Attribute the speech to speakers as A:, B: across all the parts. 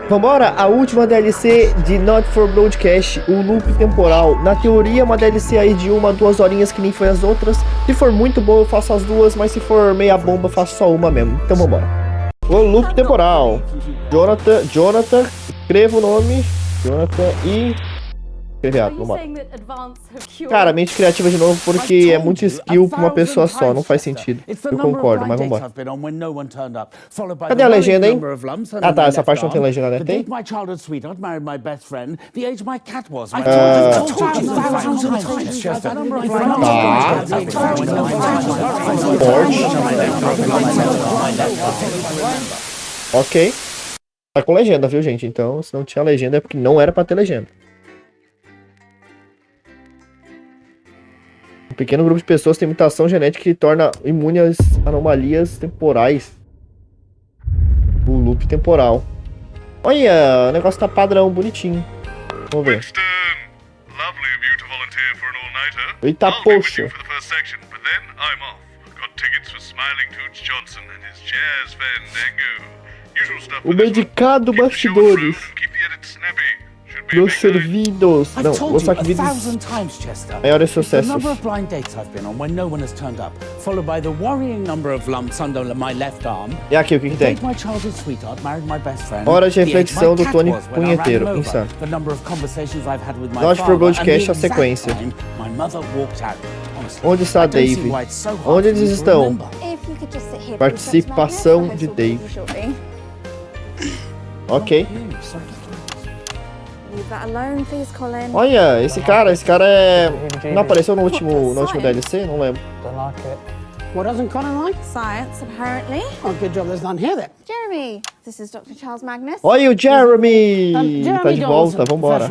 A: Vambora, a última DLC de Not for Broadcast, o loop temporal. Na teoria, uma DLC aí de 1 a 2 horinhas que nem foi as outras. Se for muito boa, eu faço as duas, mas se for meia bomba, eu faço só uma mesmo. Então vambora. O loop temporal. Jonathan, escreva o nome. Jonathan e... Vambora. Cara, mente criativa de novo, porque é muito skill pra uma pessoa só, não faz sentido. Eu concordo, mas vambora. Cadê a legenda, hein? Ah tá, essa parte não tem legenda, né? Tem? Ok. Tá com legenda, viu, gente? Então, se não tinha legenda é porque não era pra ter legenda. Um pequeno grupo de pessoas tem mutação genética que torna imune às anomalias temporais. O loop temporal. Olha, o negócio tá padrão, bonitinho. Vamos ver. Eita, poxa. O medicado bastidores. Nos servidos. Não, vou só que vídeos maiores sucessos. E aqui, o que tem? Hora de reflexão do Tony Punheteiro. Insano. Not for Broadcast, a sequência. Onde está Dave? Onde eles estão? Participação de Dave. Ok. Olha, esse cara é... Não apareceu no último DLC? Não lembro.
B: What doesn't Colin like? Science, apparently. Oh, good job there's none here then.
C: Jeremy, this is Dr. Charles Magnus.
A: Olha o Jeremy! Tá de volta, vambora.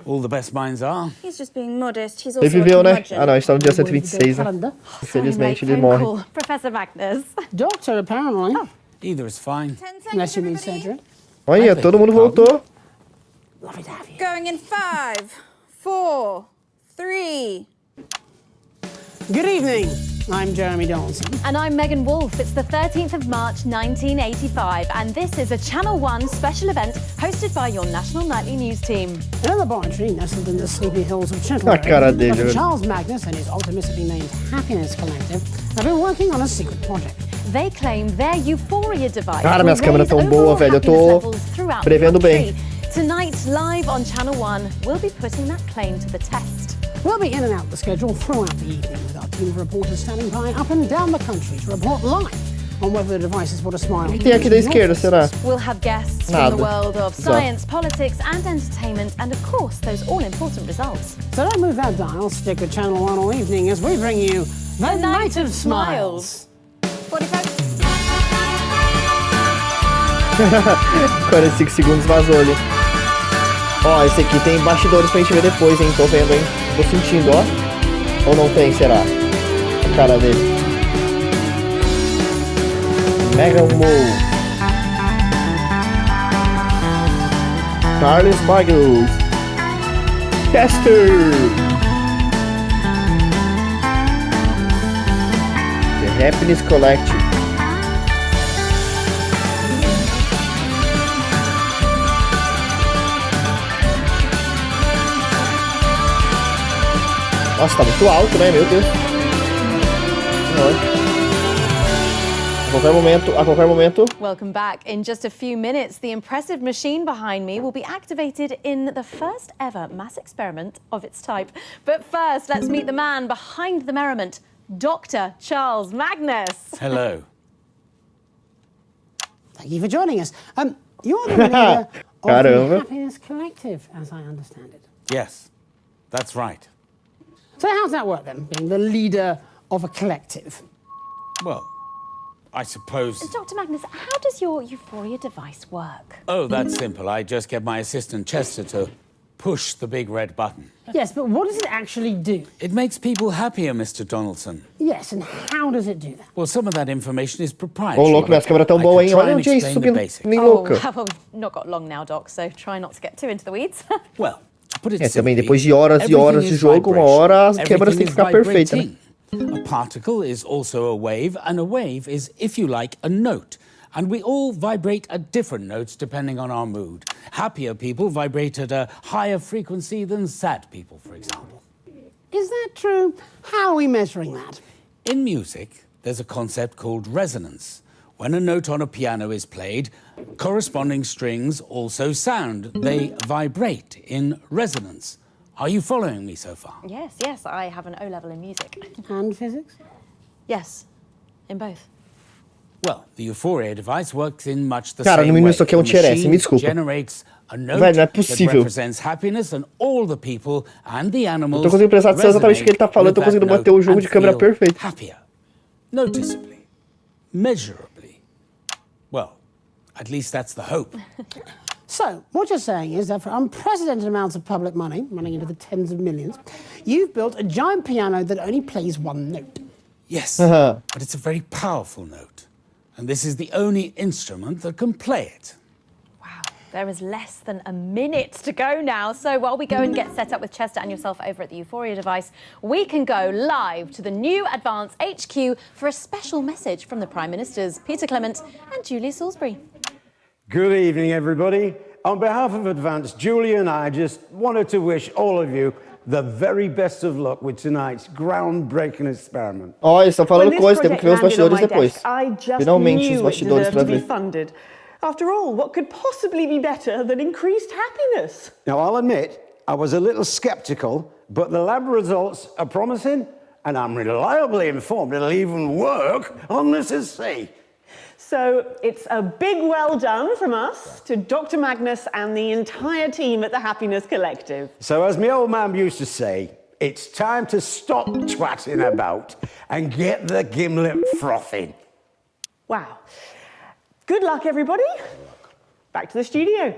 D: All the best minds are.
C: He's just being modest. He's also
A: Ele viveu, né? Ah não, a gente tá no dia 126, né? Infelizmente ele morre.
C: Professor Magnus.
B: Doctor, apparently.
D: Oh. Either is fine.
B: Unless you need surgery.
A: Olha, todo mundo voltou.
B: Lovely to have you.
C: Going in 5, 4, 3.
B: Good evening. I'm Jeremy Donaldson.
E: And I'm Megan Wolfe. It's the 13th of March 1985, and this is a Channel 1 special event hosted by your national nightly news team.
B: In a laboratory nestled in the sleepy hills of Chetland, Dr. Charles Magnus and his optimistically named Happiness Collective have been working on a secret project.
E: They claim their euphoria device.
A: Cara, minhas câmeras tão boas, velho. Eu tô prevendo bem.
E: Tonight, live on Channel 1, we'll be putting that claim to the test.
B: We'll be in and out the schedule throughout the evening with our team of reporters standing by up and down the country to report live on whether the device has put a smile.
A: O que tem aqui da esquerda, será?
E: We'll have guests
A: Nada.
E: from the world of science, politics and entertainment, and of course those all-important results.
B: So don't move that dial, stick with Channel 1 all evening as we bring you The Night of Smiles.
A: 45 segundos vazou ali. Ó, esse aqui tem bastidores pra gente ver depois, hein? Tô vendo, hein? Tô sentindo, ó. Ou não tem, será? A cara dele. Mega Move. Carlos Magnus. Tester. The Happiness Collective. Nossa, tá muito alto, né? Meu Deus. A qualquer momento.
E: Welcome back. In just a few minutes, the impressive machine behind me will be activated in the first ever mass experiment of its type. But first, let's meet the man behind the merriment, Dr. Charles Magnus.
D: Hello.
B: Thank you for joining us. You're the leader of the Happiness Collective, as I understand it.
D: Yes, that's right.
B: So how's that work then, being the leader of a collective?
D: Well, I suppose...
E: Dr. Magnus, how does your euphoria device work?
D: Oh, that's simple. I just get my assistant Chester to push the big red button.
B: Yes, but what does it actually do?
D: It makes people happier, Mr. Donaldson.
B: Yes, and how does it do that?
D: Well, some of that information is proprietary.
A: Ô, louco, minhas câmeras tão boas, hein? Olha o Jace subindo nem louca.
E: Well, we've not got long now, Doc, so try not to get too into the weeds.
D: Well,
A: também depois de horas e horas de jogo, uma hora as câmeras têm que ficar perfeitas, né?
D: A particle is also a wave, and a wave is, if you like, a note. And we all vibrate at different notes depending on our mood. Happier people vibrate at a higher frequency than sad people, for example.
B: Is that true? How are we measuring that?
D: In music, there's a concept called resonance. When a note on a piano is played, corresponding strings also sound. They vibrate in resonance. Are you following me so far?
E: Yes, yes, I have an O-level in music.
B: And physics?
E: Yes, in both.
D: Well, the Euphoria device works in much the
A: Cara, no
D: same
A: mínimo
D: way.
A: isso aqui é um
D: The
A: tier S,
D: machine
A: me desculpa.
D: generates a note
A: Velho, não é
D: that
A: possível.
D: represents happiness, and all the people and the animals
A: Eu tô conseguindo prestar atenção exatamente o que ele tá falando, eu tô conseguindo manter o jogo de câmera perfeito.
D: Happier, noticeably, measurably. Well, at least that's the hope.
B: So, what you're saying is that for unprecedented amounts of public money, running into the tens of millions, you've built a giant piano that only plays one note.
D: Yes, but it's a very powerful note. And this is the only instrument that can play it.
E: Wow, there is less than a minute to go now. So while we go and get set up with Chester and yourself over at the Euphoria device, we can go live to the new Advance HQ for a special message from the Prime Ministers, Peter Clement and Julia Salisbury.
F: Good evening, everybody. On behalf of Advance, Julia and I just wanted to wish all of you the very best of luck with tonight's groundbreaking experiment.
A: Ó, eles estão falando coisa, temos que ver os bastidores depois.
G: I just
A: Finalmente os
G: knew it
A: bastidores
G: deserved
A: pra
G: to be
A: ver.
G: funded. After all, what could possibly be better than increased happiness?
F: Now, I'll admit, I was a little skeptical, but the lab results are promising, and I'm reliably informed it'll even work on Mrs. C.
G: So it's a big well done from us to Dr. Magnus and the entire team at the Happiness Collective.
F: So as my old man used to say, it's time to stop twatting about and get the gimlet frothing.
G: Wow. Good luck, everybody. Back to the studio.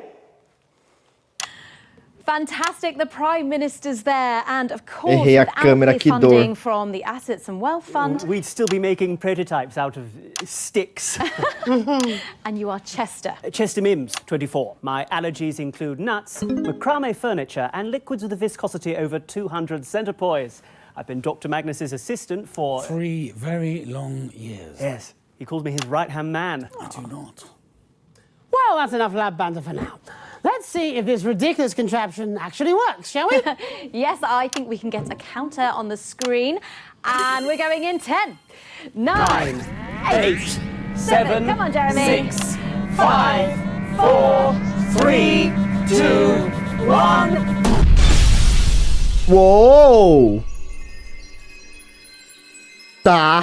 E: Fantastic, the Prime Minister's there, and of course,
A: Errei a câmera,
E: without the
A: que dor.
E: funding from the Assets and Wealth Fund,
H: We'd still be making prototypes out of sticks.
E: and you are Chester.
H: Chester Mims, 24. My allergies include nuts, macrame furniture, and liquids with a viscosity over 200 centipoise. I've been Dr. Magnus's assistant for...
D: 3 very long years.
H: Yes, he calls me his right-hand man.
D: I do not.
B: Well, that's enough lab banter for now. Let's see if this ridiculous contraption actually works, shall we?
E: Yes, I think we can get a counter on the screen. And we're going in 10, 9, 8, 7, come on, Jeremy.
H: 6, 5, 4, 3, 2, 1.
A: Uou! Tá.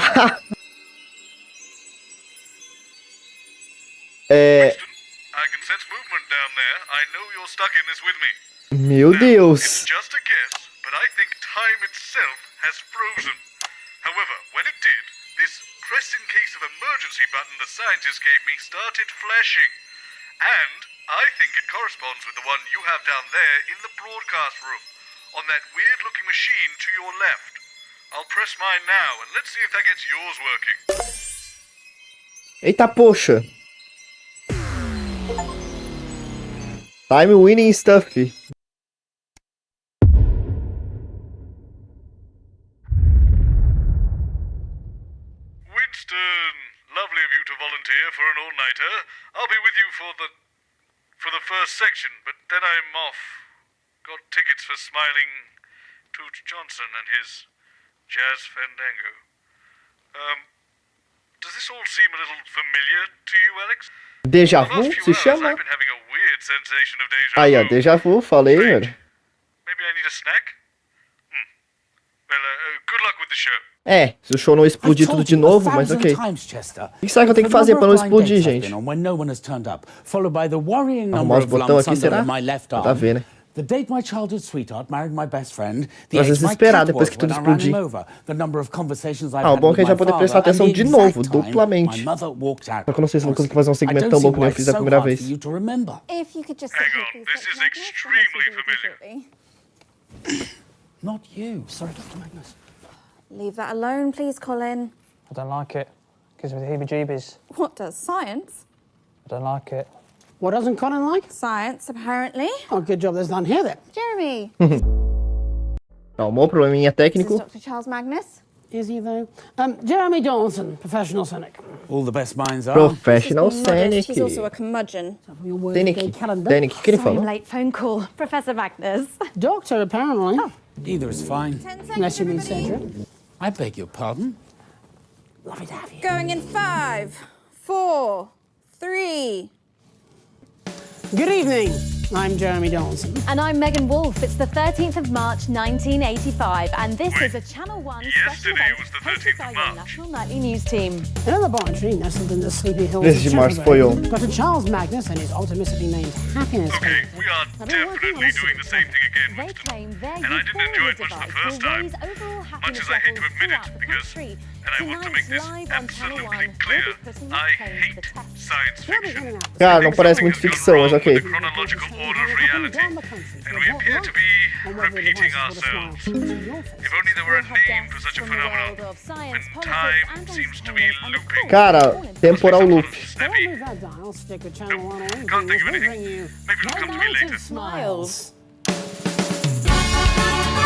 I: I can sense movement down there. I know you're stuck in this with me.
A: Meu Deus.
I: It's just a guess, but I think time itself has frozen. However, when it did, this press in case of emergency button the scientist gave me started flashing. And I think it corresponds with the one you have down there in the broadcast room, on that weird-looking machine to your left. I'll press mine now, and let's see if that gets yours working.
A: Eita, poxa. Time winning stuff.
I: Winston, lovely of you to volunteer for an all-nighter. I'll be with you for the first section, but then I'm off. Got tickets for Smiling Toots Johnson and his jazz fandango. Does this all seem a little familiar to you, Alex?
A: Déjà
I: For the
A: vu
I: last few
A: se
I: hours,
A: chama.
I: I've been having a weird sensation of déjà
A: Aí, ó,
I: vu.
A: déjà vu, falei,
I: Strange.
A: mano.
I: Maybe I need a snack? Well, good luck with the show.
A: É, se o show não explodir
D: I've
A: tudo
D: told
A: de
D: you
A: novo,
D: 1,000
A: mas ok.
D: times, Chester.
A: O que será que eu tenho que fazer pra não explodir, gente?
D: When no one has turned up, followed by the worrying
A: Arrumar
D: number
A: os
D: of
A: botões
D: lumps
A: aqui,
D: under
A: será?
D: my left
A: Dá
D: arm.
A: pra ver, né?
D: The date my childhood sweetheart married my best friend, the
A: Às
D: age
A: vezes
D: my
A: esperar
D: cat
A: depois
D: was
A: que tudo
D: when I ran
A: explodir.
D: him over, the number of conversations I've
A: Ah, o
D: had
A: bom é
D: with
A: que a gente
D: my
A: vai poder
D: father,
A: prestar
D: and
A: atenção
D: the
A: de
D: exact
A: novo,
D: time
A: duplamente.
D: my mother walked out.
A: Só que eu não sei se eu vou conseguir fazer um
D: I
A: segmentão
D: don't see
A: bom que nem
D: why
A: eu fiz
D: it's
A: a
D: so
A: primeira
D: hard
A: vez.
D: for you to remember.
C: If you could just
I: Hang
C: sit here,
I: on,
C: please,
I: this
C: Dr.
I: is
C: Magnus.
I: extremely
C: I'll see you
I: familiar.
C: shortly.
D: Not you. Sorry, Dr. Magnus.
C: Leave that alone, please, Colin.
J: I don't like it. Gives me the heebie-jeebies.
C: What does science?
J: I don't like it.
B: What doesn't Colin like?
C: Science, apparently.
B: Oh, good job that's done here then.
C: Jeremy,
A: Calmou, probleminha
C: this is
A: técnico.
C: Dr. Charles Magnus.
B: Is he, though? Jeremy Dawson, professional cynic.
D: All the best minds are.
A: Professional
C: Modest,
A: Cynic.
C: he's also a curmudgeon.
B: Your word day
A: Cynic.
B: calendar.
A: Cynic, o que ele
E: Sorry,
A: falou?
E: late phone call. Professor Magnus.
B: Doctor, apparently.
D: Either is fine.
C: 10 seconds,
B: Unless you mean
C: everybody.
B: Cedric.
D: I beg your pardon.
B: Lovely to have you.
C: Going in 5, 4, 3.
B: Good evening. I'm Jeremy Dawson.
E: And I'm Megan Wolfe. It's the 13th of March, 1985, and this is a Channel 1 special
I: Yesterday
E: event
I: was the
E: hosted
I: 13th
E: by
I: of
E: your
I: March.
E: National Nightly News team.
B: In a laboratory nestled in the sleepy hills
A: Esse de
B: of
A: março foi
B: Cerulean,
A: ontem.
B: Dr. Charles Magnus and his optimistically named happiness.
I: Okay, we are
B: I've been working on
I: definitely
B: a
I: doing the same thing again,
E: They
I: Winston.
E: claim their
I: And I didn't enjoy it much the
E: device
I: first
E: will
I: time.
E: raise overall
I: Much
E: happiness
I: as I hate to
E: levels
I: admit
E: throughout
I: it,
E: the
I: because,
E: country.
I: and I want to make this
E: Tonight's live on Channel 1
I: absolutely
E: will
I: clear,
E: be putting
I: I
E: this claim to
I: hate
E: the test.
I: science
B: We'll be
I: fiction.
B: coming out.
A: Cara, não parece muito ficção, mas ok.
I: The chronological order of reality, and we appear to be repeating ourselves. If only there were a name for such a phenomenon, when time seems to be looping.
A: Cara, temporal loop.
B: Don't move that dial, stick with Channel 1 or anything.
I: Can't think of
B: We bring
I: anything.
B: you
I: Maybe it'll come to me later.
B: smiles.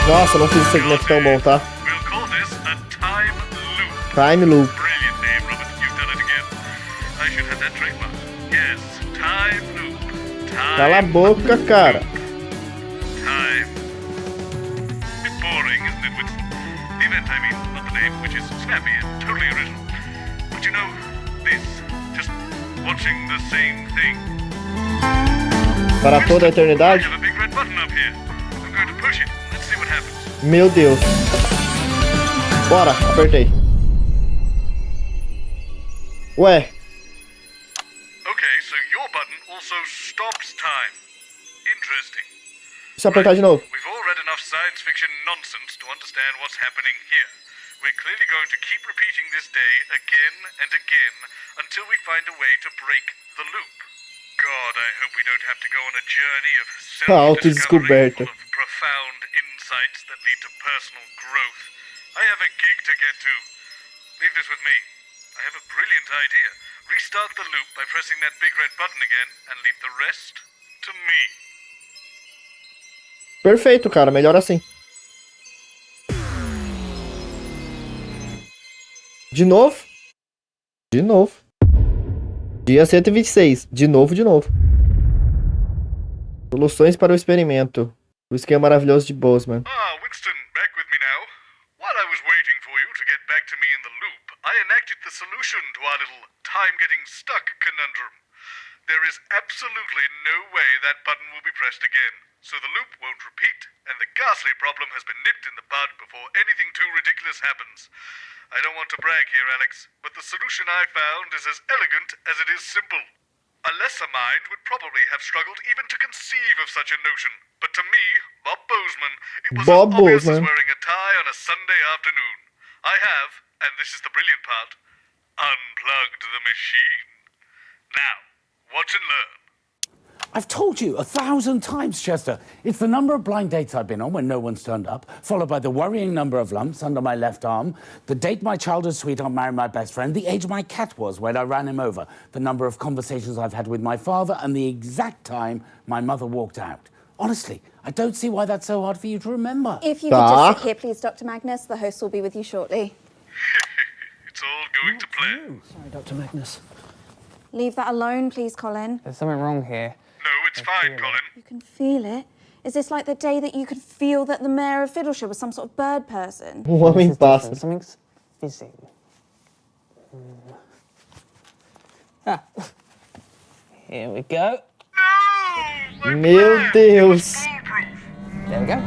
A: Nossa, não fiz esse segmento tão bom, tá?
I: We'll call this a time loop.
A: Time loop.
I: Brilliant name, Robert. You've done it again. I should have that trademark. Yes, time loop. Time
A: Cala a boca, cara.
I: Time. Bit boring, isn't it, Winston? The event, I mean, not the name, which is snappy and totally original. But you know, this, just watching the same thing.
A: Para toda a
I: I
A: eternidade?
I: have a big red button up here. I'm going to push it. Let's see what happens.
A: Meu Deus. Bora, apertei. Ué,
I: Okay, so your button also stops time. Interesting.
A: deixa eu apertar de novo.
I: We've all read enough science fiction nonsense to understand what's happening here. We're clearly going to keep repeating this day again and again until we find a way to break the loop. God, I hope we don't have to go on a journey of self-discovery
A: Autodescoberta.
I: full of profound insights that lead to personal growth. I have a gig to get to. Leave this with me. I have a brilliant idea. Restart the loop by pressing that big red button again and leave the rest to me.
A: Perfeito, cara. Melhor assim. De novo. De novo. Dia 126. De novo, de novo. Soluções para o experimento. O esquema maravilhoso de Boseman.
I: Ah, Winston, back with me now. While I was waiting for you to get back to me in the loop, I enacted the solution to our little time-getting-stuck conundrum. There is absolutely no way that button will be pressed again, so the loop won't repeat, and the ghastly problem has been nipped in the bud before anything too ridiculous happens. I don't want to brag here, Alex, but the solution I found is as elegant as it is simple. A lesser mind would probably have struggled even to conceive of such a notion. But to me, Bob Boseman, it was
A: Bob
I: as obvious as
A: Boseman.
I: wearing a tie on a Sunday afternoon. I have, and this is the brilliant part, unplugged the machine. Now, watch and learn.
D: I've told you 1,000 times, Chester. It's the number of blind dates I've been on when no one's turned up, followed by the worrying number of lumps under my left arm, the date my childhood sweetheart married my best friend, the age my cat was when I ran him over, the number of conversations I've had with my father, and the exact time my mother walked out. Honestly, I don't see why that's so hard for you to remember.
C: If you could just sit here, please, Dr. Magnus. The host will be with you shortly.
I: It's all going to plan.
B: Sorry, Dr. Magnus.
C: Leave that alone, please, Colin.
J: There's something wrong here.
I: No, it's fine, Colin.
C: You can feel it. Is this like the day that you could feel that the mayor of Fiddleshire was some sort of bird person?
A: O homem
J: This is
A: passa.
J: different. Something's fizzing. Here we go.
I: No! My
A: Meu
I: plan
A: Deus.
I: is foolproof.
J: There we go.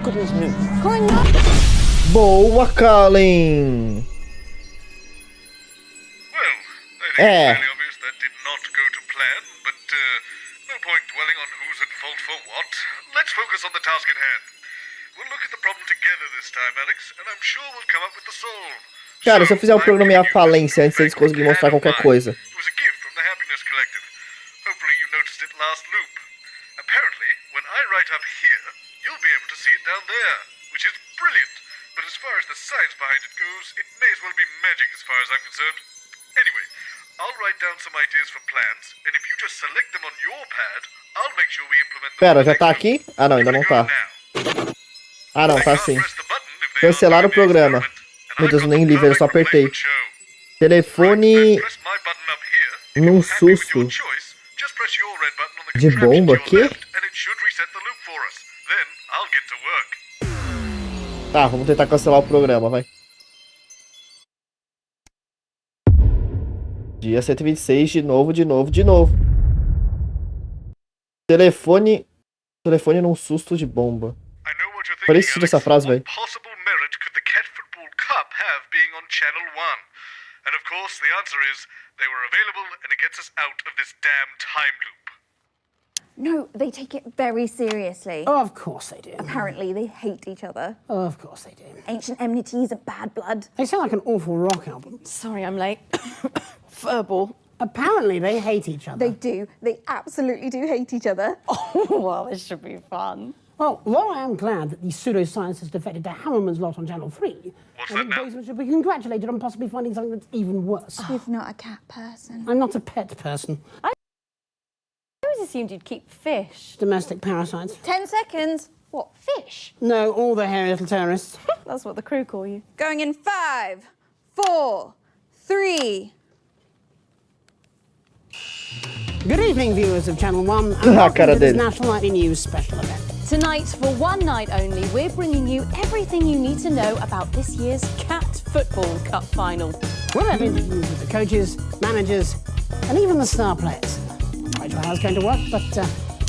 J: Goodness move.
C: Colin, no!
A: Boa, Colin.
I: Well, I think
A: Eh.
I: it's fairly obvious that did not go to plan, but no point dwelling on who's at fault for what. Let's focus on the task at hand. We'll look at the problem together this time, Alex, and I'm sure we'll come up with the solve.
A: Cara, se eu fizer um programa a falência antes deles conseguirem mostrar qualquer coisa.
I: It was a gift from the Happiness Collective. Hopefully you noticed it last loop. Apparently, when I write up here, you'll be able to see it down there, which is brilliant. But as far as the science behind it goes, it may as well be magic as far as I'm concerned. Anyway, I'll write down some ideas for plans, and if you just select them on your pad, I'll make sure we implement them.
A: Pera, já tá aqui? Ah, não, ainda não tá. Ah, não, tá sim. Cancelar o programa. Meu Deus, eu nem li, velho, eu só apertei. Telefone num susto de bomba, quê? Tá, vamos tentar cancelar o programa, vai. Dia 126, de novo. Telefone num susto de bomba. Parece essa frase, velho.
I: And of course, the answer is they were available and it gets us out of this damn time loop.
C: No, they take it very seriously.
B: Oh, of course they do.
C: Apparently, they hate each other.
B: Oh, of course they do.
C: Ancient enmities and bad blood.
B: They sound like an awful rock album.
E: Sorry, I'm late. Furball.
B: Apparently, they hate each other.
C: They do. They absolutely do hate each other.
E: Oh, well, this should be fun.
B: Well, while I am glad that the pseudoscience has defected to Hammerman's lot on Channel 3,
I: What's
B: I
I: that
B: think
I: now?
B: Bozeman should be congratulated on possibly finding something that's even worse.
C: You're not a cat person.
B: I'm not a pet person.
E: I always assumed you'd keep fish.
B: Domestic parasites.
C: 10 seconds. What, fish?
B: No, all the hairy little terrorists.
E: That's what the crew call you.
C: Going in 5, 4, 3.
B: Good evening, viewers of Channel 1, and
A: Ah,
B: welcome
A: cara
B: to this
A: dele.
B: National Nightly News special event.
E: Tonight, for one night only, we're bringing you everything you need to know about this year's Cat Football Cup final.
B: We'll have interviews with the coaches, managers, and even the star players. Not quite sure how it's going to work, but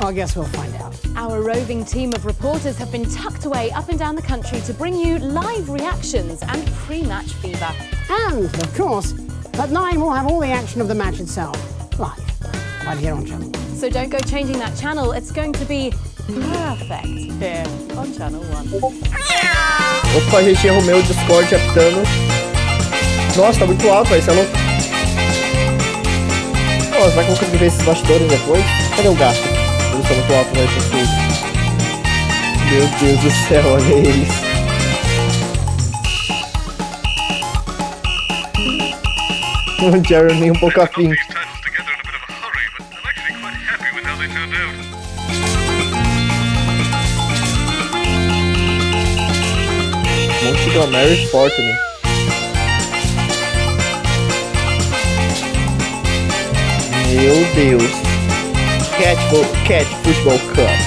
B: I guess we'll find out.
E: Our roving team of reporters have been tucked away up and down the country to bring you live reactions and pre-match fever.
B: And, of course, at 9 we'll have all the action of the match itself, live, right here on Channel 1.
E: So don't go changing that channel. It's going to be perfect here on Channel 1.
A: Opa, a gente errou o Discord apitando. Nossa, tá muito alto, velho, você é louco. Nossa, vai conseguir ver esses bastidores depois? Cadê o gato? Eles estão muito altos, velho, Meu Deus do céu, olha eles. O Jerry nem um pouco afim.
I: These titles together in a bit of a hurry, but I'm actually quite happy with how they turned out.
A: Montgomery Fortune. Meu Deus. Cat Football Cup.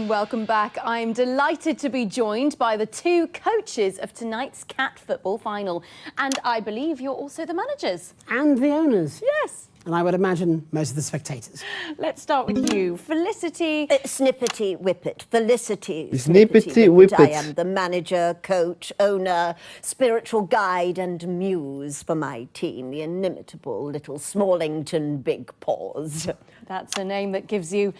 E: Welcome back. I'm delighted to be joined by the two coaches of tonight's Cat Football final. And I believe you're also the managers.
B: And the owners.
E: Yes.
B: And I would imagine most of the spectators.
E: Let's start with you. Felicity.
K: Snippety Whippet, Felicity
A: Snippety Whippet.
K: I am the manager, coach, owner, spiritual guide and muse for my team, the inimitable little Smallington Big Paws.
E: That's a name that gives you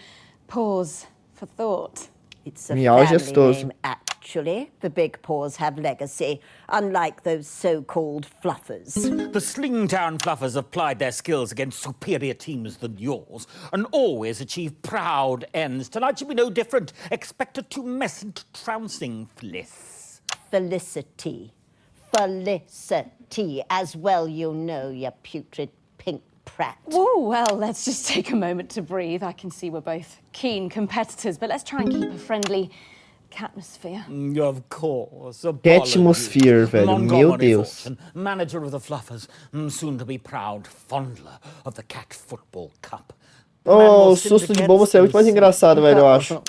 E: pause for thought.
K: It's a
A: Miau
K: family
A: gestoso.
K: name, actually. The Big Paws have legacy, unlike those so-called fluffers.
L: The Slingtown Fluffers have plied their skills against superior teams than yours and always achieve proud ends. Tonight should be no different. Expect a tumescent trouncing, Fliss.
K: Felicity. Felicity. As well you know, you putrid pink prat.
E: Oh, well, let's just take a moment to breathe. I can see we're both keen competitors, but let's try and keep a friendly catmosphere.
L: Of course.
A: Catmosphere, velho. Meu
L: Montgomery
A: Deus.
L: Fortune, manager of the Fluffers, soon to be proud fondler of the Cat Football Cup.
A: Oh, o susto de bomba seria muito mais engraçado, velho, eu acho.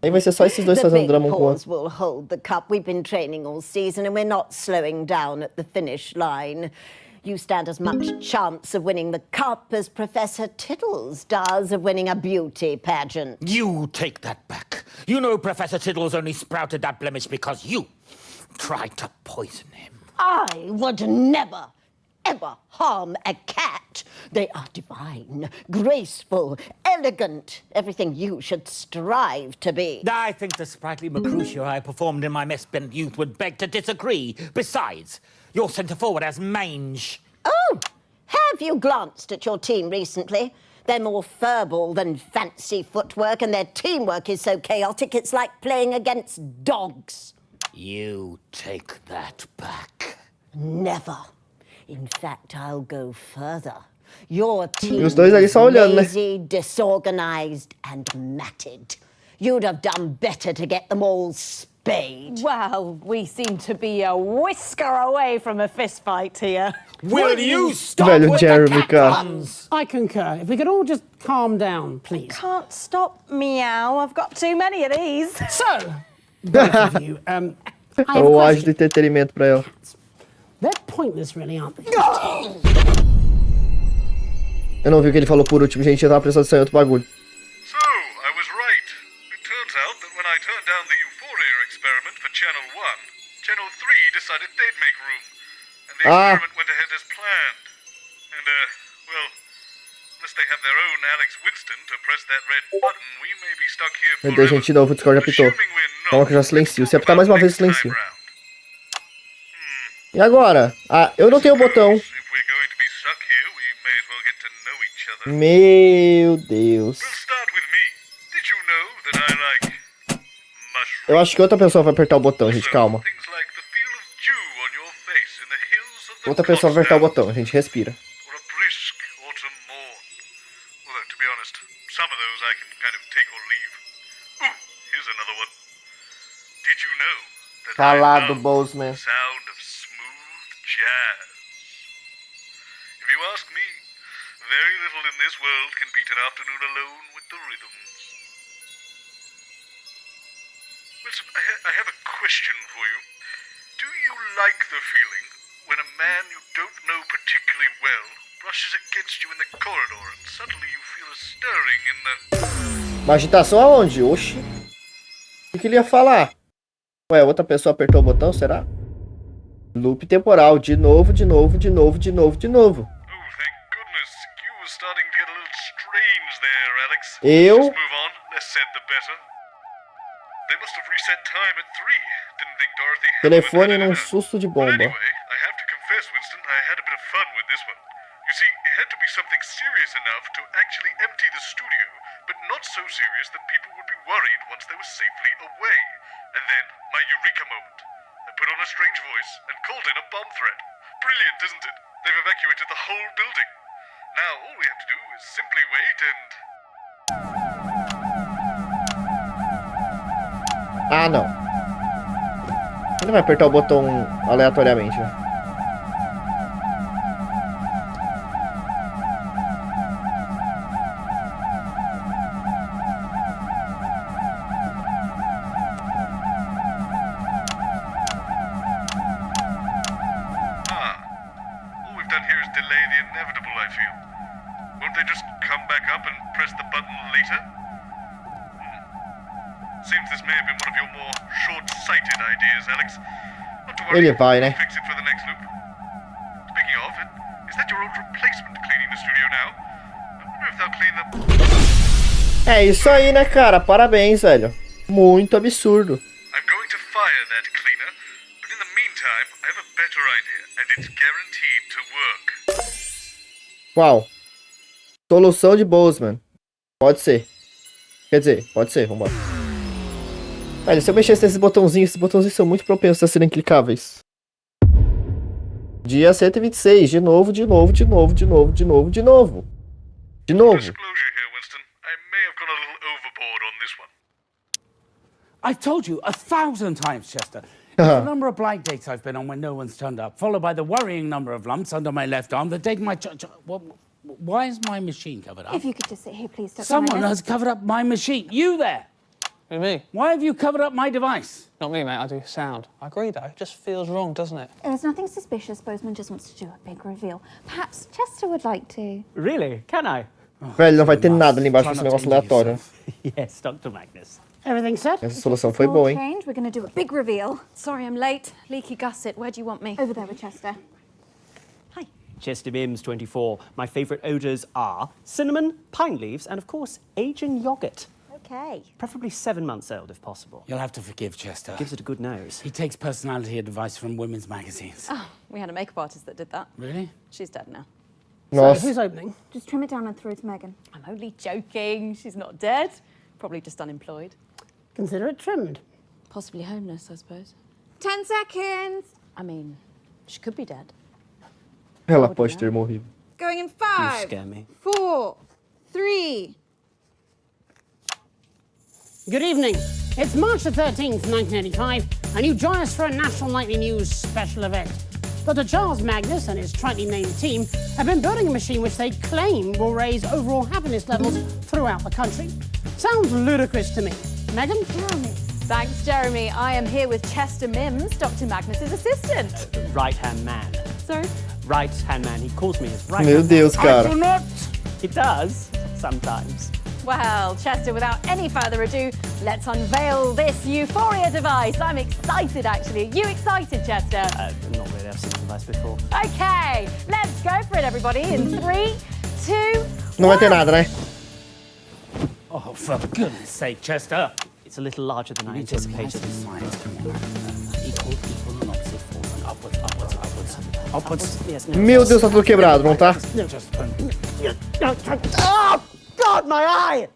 A: Aí vai ser só esses dois
K: The
A: fazendo
K: Big
A: drama um com o
K: Paws
A: outro.
K: will hold the cup. We've been training all season and we're not slowing down at the finish line. You stand as much chance of winning the cup as Professor Tittles does of winning a beauty pageant.
L: You take that back. You know Professor Tiddles only sprouted that blemish because you tried to poison him.
K: I would never, ever harm a cat. They are divine, graceful, elegant, everything you should strive to be.
L: I think the sprightly Mercutio I performed in my mess-bent youth would beg to disagree. Besides, your centre-forward has mange.
K: Oh, have you glanced at your team recently? They're more verbal than fancy footwork, and their teamwork is so chaotic it's like playing against dogs.
L: You take that back.
K: Never. In fact, I'll go further. Your team
A: os dois ali só olhando, né?
K: lazy, disorganized, and matted. You'd have done better to get them all spayed.
E: Well, we seem to be a whisker away from a fist fight here.
L: Will you stop
A: Velho
L: with
A: Jeremy,
L: the
A: cara.
L: cat puns?
B: I concur. If we could all just calm down, please.
E: Can't stop meow. I've got too many of these.
B: So, both of you, I have a
A: O ágio de
B: question.
A: entretenimento pra ela.
B: They're pointless, really, aren't they?
A: Eu não vi o que ele falou por último, gente. Eu tava prestando atenção em outro bagulho.
I: So, I was right. It turns out that when I turned down the Euphoria experiment for Channel 1, Channel 3 decided they'd make room. And the experiment went ahead as planned. And, well, unless they have their own Alex Winston to press that red button, we may be stuck here
A: Meu Deus,
I: forever.
A: gente, de novo, o Discord apitou. Calma que eu já silencio. Se apitar mais uma vez, eu silencio. E agora? Ah, eu não tenho o botão.
I: If we're going to be stuck here, we may as well get to know each other.
A: Meu Deus.
I: We'll start with me. Did you know that I like mushrooms?
A: Eu acho que outra pessoa vai apertar o botão, gente. Calma.
I: Things like the feel of dew on your face in the hills of the
A: Outra pessoa vai apertar o
I: Cotswolds,
A: botão, gente. Respira.
I: or a brisk autumn morn. Although, to be honest, some of those I can kind of take or leave. Oh, here's another one. Did you know that
A: Calado,
I: I love
A: Bozeman.
I: the sound of smooth jazz? If you ask me, very little in this world can beat an afternoon alone with the rhythms. Wilson, I have a question for you. Do you like the feeling when a man you don't know particularly well brushes against you in the corridor and suddenly you feel a stirring in the...
A: Uma agitação aonde? Oxi. O que ele ia falar? Ué, outra pessoa apertou o botão, será? Loop temporal. De novo, de novo, de novo, de novo, de novo.
I: Oh, thank goodness. You were starting to get a little strange there, Alex.
A: Eu?
I: Just move on. Less said, the better. They must have reset time at 3. Didn't think Dorothy had
A: Telefone
I: it in
A: num
I: her.
A: susto de
I: But
A: bomba.
I: anyway, I have to confess, Winston, I had a bit of fun with this one. You see, it had to be something serious enough to actually empty the studio, but not so serious that people would be worried once they were safely away. And then, my eureka moment. I put on a strange voice and called in a bomb threat. Brilliant, isn't it? They've evacuated the whole building. Now, all we have to do is simply wait and...
A: Ah, não. Ele vai apertar o botão aleatoriamente, né?
I: All we've done here is delay the inevitable, I feel. Won't they just come back up and press the button later? Seems this may have been one of your more short-sighted ideas, Alex. Not to worry,
A: Ele vai, né?
I: we'll fix it for the next loop. Speaking of, is that your old replacement cleaning the studio now? I wonder if they'll clean the...
A: É isso aí, né, cara? Parabéns, velho. Muito absurdo.
I: I'm going to fire that cleaner, but in the meantime, I have a better idea, and it's guaranteed to work.
A: Qual? Solução de Bozeman. Pode ser. Quer dizer, pode ser, vambora. Velho, se eu mexesse nesses botãozinhos são muito propensos a serem clicáveis. Dia 126, de novo, de novo, de novo, de novo, de novo, de novo. De novo.
I: Disclosure here, Winston. I may have gone a little overboard on this one.
D: I've told you 1,000 times, Chester. It's the number of blind dates I've been on when no one's turned up, followed by the worrying number of lumps under my left arm, the date my... why is my machine covered up?
C: If you could just sit here, please, Dr.
D: Someone
C: Magnus.
D: has covered up my machine. You there!
J: Who, me?
D: Why have you covered up my device?
J: Not me, mate. I do sound. I agree, though. It just feels wrong, doesn't it?
C: There's nothing suspicious. Bozeman just wants to do a big reveal. Perhaps Chester would like to.
H: Really? Can I?
A: Velho, não vai ter nada ali embaixo desse negócio aleatório.
H: Yes, Dr. Magnus.
B: Everything set?
A: Essa solução foi boa, hein?
C: Change. We're going to do a big reveal.
E: Sorry I'm late. Leaky gusset. Where do you want me?
C: Over there with Chester.
E: Hi.
H: Chester Mims, 24. My favourite odours are cinnamon, pine leaves, and of course, aging yoghurt.
C: Okay.
H: Preferably 7 months old, if possible.
D: You'll have to forgive Chester.
H: Gives it a good nose.
D: He takes personality advice from women's magazines.
E: Oh, we had a makeup artist that did that.
D: Really?
E: She's dead now.
B: So,
A: Nossa.
B: who's opening?
C: Just trim it down and throw it to Megan.
E: I'm only joking. She's not dead. Probably just unemployed.
B: Consider it trimmed.
E: Possibly homeless, I suppose.
C: 10 seconds.
E: I mean, she could be dead.
A: Ela pode ter morrido.
C: Going in
H: You
C: 5,
H: scare me.
C: 4, 3.
B: Good evening. It's March the 13th, 1985, and you join us for a National Nightly News special event. Dr. Charles Magnus and his tritely named team have been building a machine which they claim will raise overall happiness levels throughout the country. Sounds ludicrous to me. Megan?
C: Jeremy.
E: Thanks, Jeremy. I am here with Chester Mims, Dr. Magnus's assistant.
H: Right-hand man.
E: Sorry?
H: Right-hand man. He calls me his right-hand
A: Meu
H: man.
A: Deus, cara.
H: I do not. He does, sometimes.
E: Well, Chester, without any further ado, let's unveil this Euphoria device. I'm excited, actually. Are you excited, Chester?
H: Not really. I've seen the device before.
E: Okay, let's go for it, everybody. In 3, 2,
A: Não vai ter nada, né?
D: Oh, for goodness sake, Chester.
H: It's a little larger than I
D: You need to
H: anticipated.
D: minds, come on. Equal and opposite force, and upwards.
H: Yes, no.
A: Meu Deus, tá tudo quebrado, não tá?
H: Oh, God, my eye!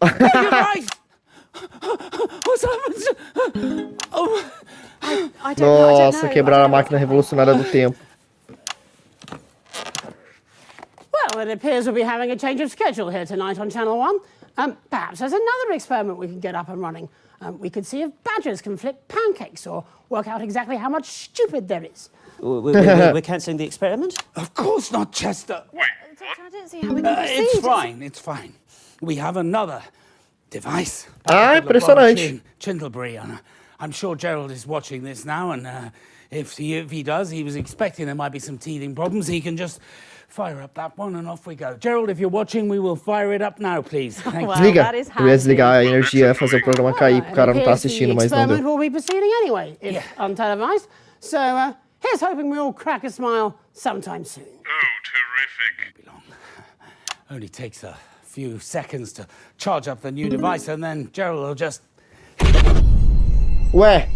D: What's happened? Oh,
E: I don't know.
A: Nossa, quebraram a máquina revolucionária do tempo.
B: Well, it appears we'll be having a change of schedule here tonight on Channel 1. Perhaps there's another experiment we can get up and running. We could see if badgers can flip pancakes or work out exactly how much stupid there is.
H: We're cancelling the experiment?
D: of course not, Chester.
E: I don't see how we can proceed.
D: It's fine. We have another device.
A: Ah, impressionante.
D: In Chindlebury. And I'm sure Gerald is watching this now, and if he does, he was expecting there might be some teething problems. He can just fire up that one and off we go. Gerald, if you're watching, we will fire it up now, please. Thank you.
A: Desliga.
E: that is
A: Eu ia desligar a energia, fazer o programa cair, pro cara não tá
B: Appears the
A: assistindo, mas não
B: experiment
A: deu.
B: will be proceeding anyway, if untelevised. So here's hoping we all crack a smile sometime soon.
I: Oh, terrific.
D: Be long. Only takes a few seconds to charge up the new device, and then Gerald will just...
A: Ué,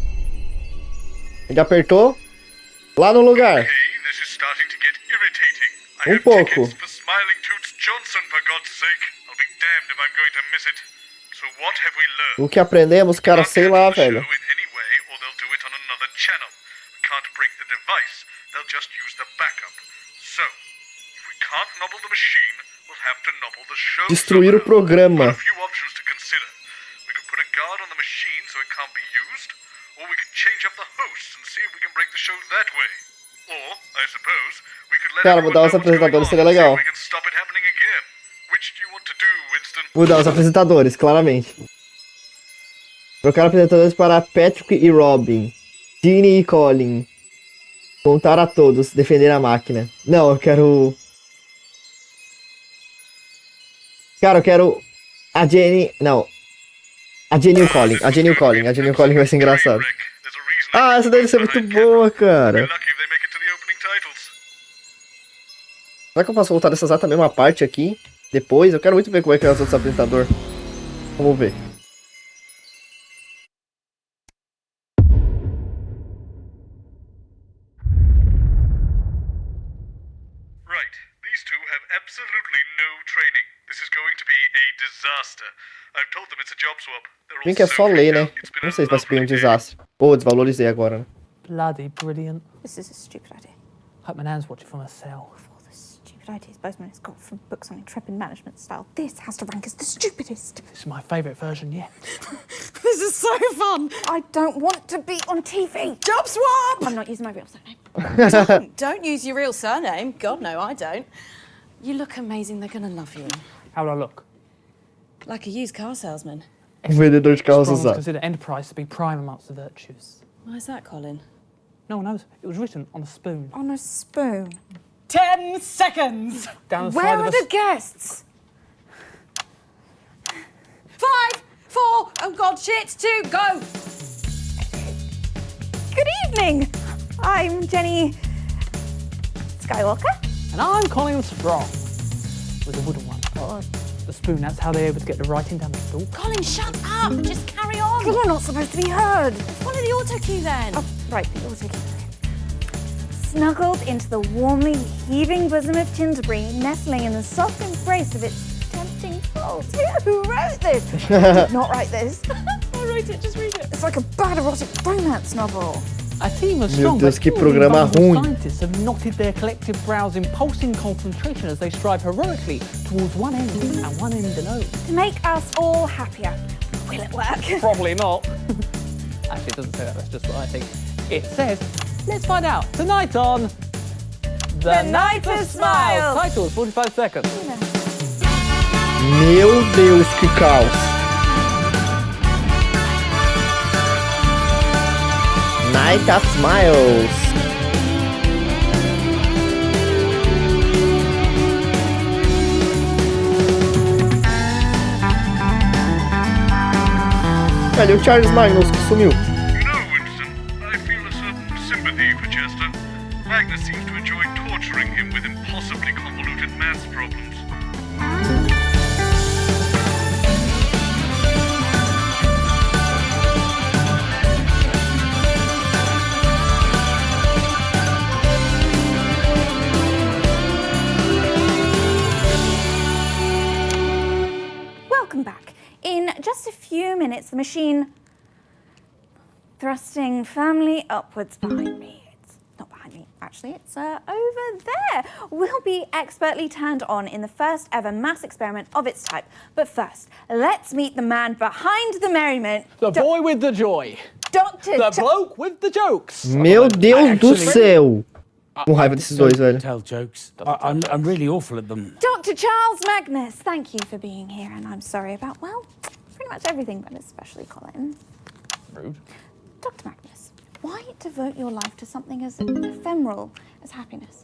A: ele apertou lá no lugar.
I: Hey, this is starting to get irritating. I have
A: pouco.
I: tickets for Smiling Toots Johnson, for God's sake. I'll be damned if I'm going to miss it. So what have we learned?
A: O que aprendemos, cara, sei lá, velho.
I: In any way, or they'll do it on another channel. We can't break the device. They'll just use the backup. So, if we can't nobble the machine, we'll have to nobble the show.
A: Destruir o programa.
I: Got a few options to consider. We could put a guard on the machine so it can't be used, or we could change up the hosts and see if we can break the show that way. Or, I suppose, we could let
A: Cara,
I: everyone
A: mudar
I: know
A: os
I: what's going
A: apresentadores
I: on
A: seria
I: and see
A: legal.
I: if we can stop it happening again. Which do you want to do, Winston?
A: Mudar os apresentadores, claramente. Trocar apresentadores para Patrick e Robin. Ginny e Colin. Contar a todos, defender a máquina. Não, eu quero... Cara, eu quero... A Jenny... Não. A Jenny e o Colin. A Jenny e o Colin. A Jenny e o Colin vai ser engraçado. Ah, essa deve ser muito boa, cara.
I: Lucky if they make it to the opening titles.
A: Será que eu posso voltar dessa exata mesma parte aqui? Depois? Eu quero muito ver como é que é os outros apresentadores. Vamos ver.
I: Right, these two have absolutely no training. This is going to be a disaster. I've told them it's a job swap. They're all
A: Bem que é só
I: so
A: ler,
I: freaked
A: né?
I: out. It's been
A: Não
I: a
A: sei se vai ser bem um
I: lovely day.
A: desastre. Pô, desvalorizei agora, né?
J: Bloody brilliant.
C: This is a stupid idea.
J: Hope my nan's watching from her cell.
C: Of all the stupid ideas Bozeman has got from books on intrepid management style, this has to rank as the stupidest.
J: This is my favourite version yet.
C: This is so fun. I don't want to be on TV. Job swap! I'm not using my real surname.
E: Don't use your real surname. God, no, I don't. You look amazing. They're going to love you.
J: How do I look?
E: Like a used car salesman.
A: Vendedor de carros
J: Strong's
A: usados.
J: consider enterprise to be prime amongst the virtues.
E: Why is that, Colin?
J: No one knows. It was written on a spoon.
C: On a spoon.
E: 10 seconds.
J: Down the
C: Where
J: side
C: are
J: of
C: the guests?
E: 5, 4, oh God, shit, 2, go.
C: Good evening. I'm Jenny Skywalker.
J: And I'm Colin Sprong. With a wooden one. The spoon, that's how they're able to get the writing down the stool.
E: Colin, shut up. Just carry on.
C: You're not supposed to be heard.
E: Follow the auto cue then.
C: Oh, right, the auto cue. Snuggled into the warmly heaving bosom of Chindlebury, nestling in the soft embrace of its tempting folds. Who wrote this? I did not write this.
E: I wrote it, just read it.
C: It's like a bad erotic romance novel.
J: A team of
A: Meu
J: strong
A: Deus,
J: but
A: que
J: purely
A: programa
J: vulnerable
A: ruim.
J: scientists have knotted their collective brows in pulsing concentration as they strive heroically towards one end and one end alone.
C: To make us all happier. Will it work?
J: Probably not. Actually, it doesn't say that. That's just what I think. It says, let's find out. Tonight on
C: The Night of Smiles.
J: Titles, 45 seconds.
A: Meu Deus, que caos. Night of Smiles. Cadê o Charles Magnus que sumiu?
I: You know, Winston, I feel a certain sympathy for Chester. Magnus seems to enjoy torturing him with impossibly convoluted maths problems.
C: Welcome back. In just a few minutes, the machine thrusting firmly upwards behind me. It's not behind me, actually, it's over there. Will be expertly turned on in the first ever mass experiment of its type. But first, let's meet the man behind the merriment.
J: The boy with the joy.
C: Dr.
J: The bloke with the jokes.
A: Meu Deus do céu. Com raiva desses dois, velho.
D: Tell jokes. I'm really awful at them.
C: Dr. Charles Magnus, thank you for being here, and I'm sorry about, well, pretty much everything, but especially Colin.
J: Rude.
C: Dr. Magnus, why devote your life to something as ephemeral as happiness?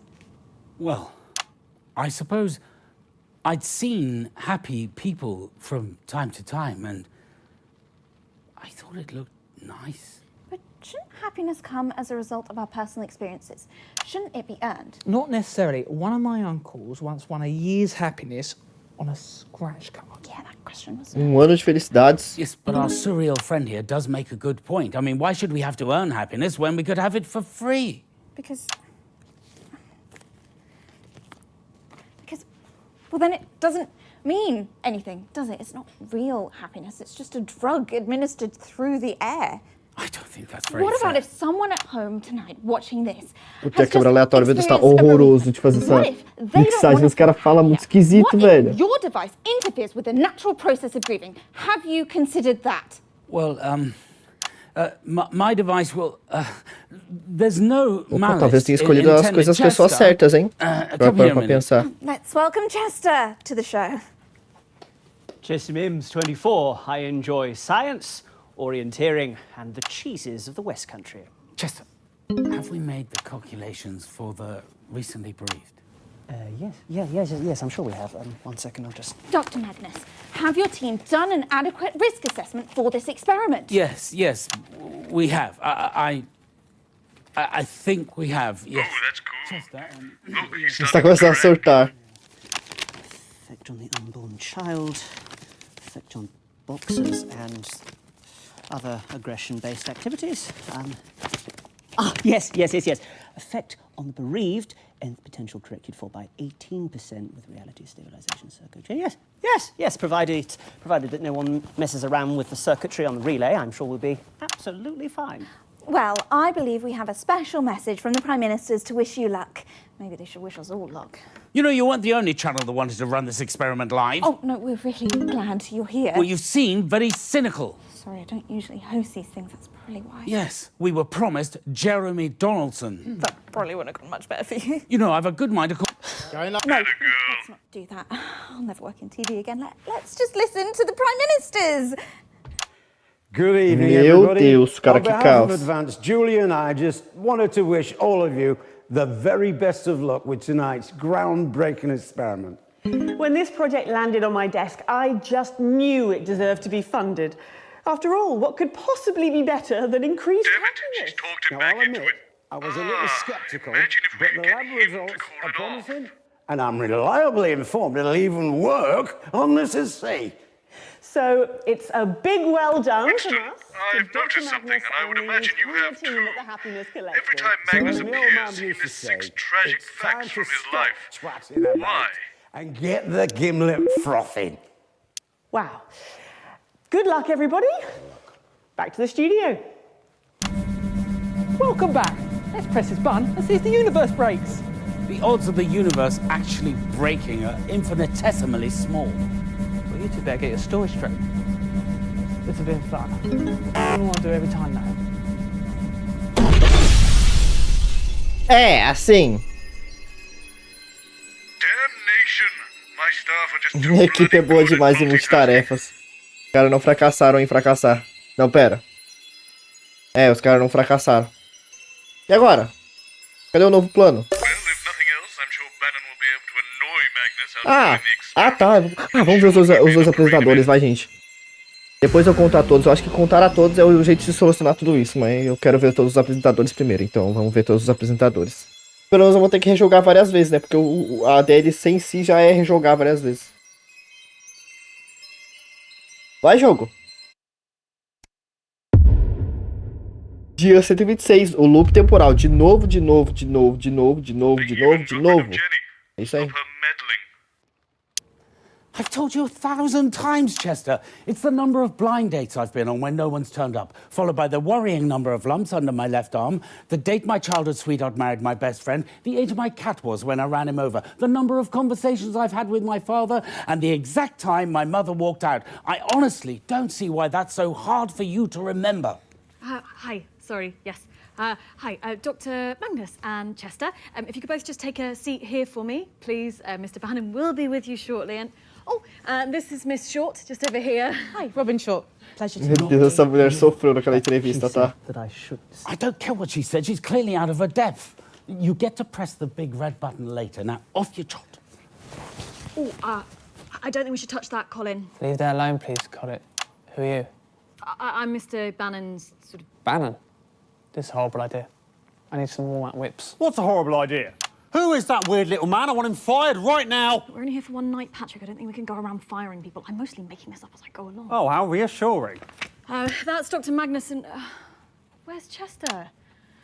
D: Well, I suppose I'd seen happy people from time to time, and I thought it looked nice.
C: But shouldn't happiness come as a result of our personal experiences? Shouldn't it be earned?
J: Not necessarily. One of my uncles once won a year's happiness on a scratch card.
C: Yeah, that question was...
A: Ano de felicidades.
D: Yes, but our surreal friend here does make a good point. I mean, why should we have to earn happiness when we could have it for free?
C: Because, well, then it doesn't mean anything, does it? It's not real happiness. It's just a drug administered through the air.
D: I don't think that's very
C: What about
D: fair.
C: if someone at home tonight watching this
A: Puta, a câmera aleatória, meu Deus, tá horroroso de fazer essa mixagem. Os caras falam muito esquisito, velho.
C: What if your device interferes with the natural process of grieving? Have you considered that?
D: Well, my device will... there's no
A: Opa,
D: malice
A: talvez tenha escolhido as coisas as pessoas certas, hein? Agora para pra pensar.
C: Let's welcome Chester to the show.
H: Chester Mims, 24. I enjoy science, orienteering, and the cheeses of the West Country.
D: Chester, have we made the calculations for the recently bereaved?
H: Yes, I'm sure we have. 1 second, I'll just...
C: Dr. Magnus, have your team done an adequate risk assessment for this experiment?
D: Yes, we have. I think we have, yes.
I: Oh, that's cool. Look, he's
A: Está
I: starting to
A: começando a
I: crack.
A: surtar.
H: Effect on the unborn child, effect on boxers, and other aggression-based activities. Yes. Effect on the bereaved, nth potential corrected for by 18% with reality stabilization circuitry. Yes. Provided that no one messes around with the circuitry on the relay, I'm sure we'll be absolutely fine.
C: Well, I believe we have a special message from the Prime Ministers to wish you luck. Maybe they should wish us all luck.
D: You know, you weren't the only channel that wanted to run this experiment live.
C: Oh, no, we're really glad you're here.
D: Well, you seem very cynical.
C: Sorry, I don't usually host these things, that's probably why.
D: Yes, we were promised Jeremy Donaldson.
C: That probably wouldn't have gone much better for you.
D: You know, I've a good mind to call...
C: No, let's not do that. I'll never work in TV again. Let's just listen to the Prime Ministers.
F: Good evening,
A: Meu
F: everybody.
A: Deus, cara,
F: On
A: que
F: behalf
A: caos.
F: of Advance, Julie and I just wanted to wish all of you the very best of luck with tonight's groundbreaking experiment.
G: When this project landed on my desk, I just knew it deserved to be funded. After all, what could possibly be better than increased
I: Damn it,
G: happiness?
I: she's talked him
F: Now,
I: back
F: I'll
I: into
F: admit,
I: it.
F: I was a little sceptical,
I: imagine if we
F: but
I: could
F: the
I: get
F: lab
I: him
F: results
I: to call
F: are
I: it off.
F: promising, and I'm reliably informed it'll even work on this essay.
G: So it's a big well done
I: Winston,
G: from us. to
I: I've
G: Dr.
I: noticed something,
G: Magnus
I: and I would
G: and the
I: imagine you
G: entire
I: have
G: team
I: too.
G: at the Happiness Collective.
I: Every time
F: So
I: Magnus
F: as the old
I: appears,
F: man
I: he
F: used to
I: lists
F: say,
I: 6 tragic
F: it's time
I: facts
F: to
I: from his
F: stop
I: life.
F: twatting about
I: Why?
F: and get the gimlet frothing.
G: Wow. Good luck, everybody. Back to the studio.
J: welcome back. Let's press this button and see if the universe breaks.
D: The odds of the universe actually breaking are infinitesimally small.
J: Well, you two better get your story straight. It's a bit of fun. I don't want to do it every time now.
A: É, assim.
I: Damnation! My staff are just too
A: Minha equipe é boa
I: bloody
A: demais em
I: good at
A: multitarefas. Os caras não fracassaram em fracassar. Não, pera. É, os caras não fracassaram. E agora? Cadê o novo plano?
I: Well, if nothing else, I'm sure Bannon will be able to annoy Magnus out of doing the
A: Tá. Vamos ver os dois apresentadores, vai, gente. Depois eu conto a todos. Eu acho que contar a todos é o jeito de solucionar tudo isso, mas eu quero ver todos os apresentadores primeiro. Então vamos ver todos os apresentadores. Pelo menos eu vou ter que rejogar várias vezes, né? Porque a DLC em si já é rejogar várias vezes. Vai, jogo. Dia 126, o loop temporal. De novo. É isso aí.
D: I've told you 1,000 times, Chester. It's the number of blind dates I've been on when no one's turned up, followed by the worrying number of lumps under my left arm, the date my childhood sweetheart married my best friend, the age my cat was when I ran him over, the number of conversations I've had with my father, and the exact time my mother walked out. I honestly don't see why that's so hard for you to remember.
M: Hi, sorry, yes. Hi, Dr. Magnus and Chester. If you could both just take a seat here for me, please. Mr. Bannon will be with you shortly. And this is Miss Short, just over here.
E: Hi, Robin Short. Pleasure to
A: Meu
E: meet
A: Deus,
E: you.
A: essa mulher sofreu naquela entrevista, tá?
D: I don't care what she said. She's clearly out of her depth. You get to press the big red button later. Now, off you trot.
M: I don't think we should touch that, Colin.
J: Leave that alone, please, Colin. Who are you?
M: I'm Mr. Bannon's sort of...
J: Bannon. This is a horrible idea. I need some warm-up whips.
L: What's a horrible idea? Who is that weird little man? I want him fired right now.
M: We're only here for one night, Patrick. I don't think we can go around firing people. I'm mostly making this up as I go along.
L: Oh, how reassuring.
M: That's Dr. Magnus and... where's Chester?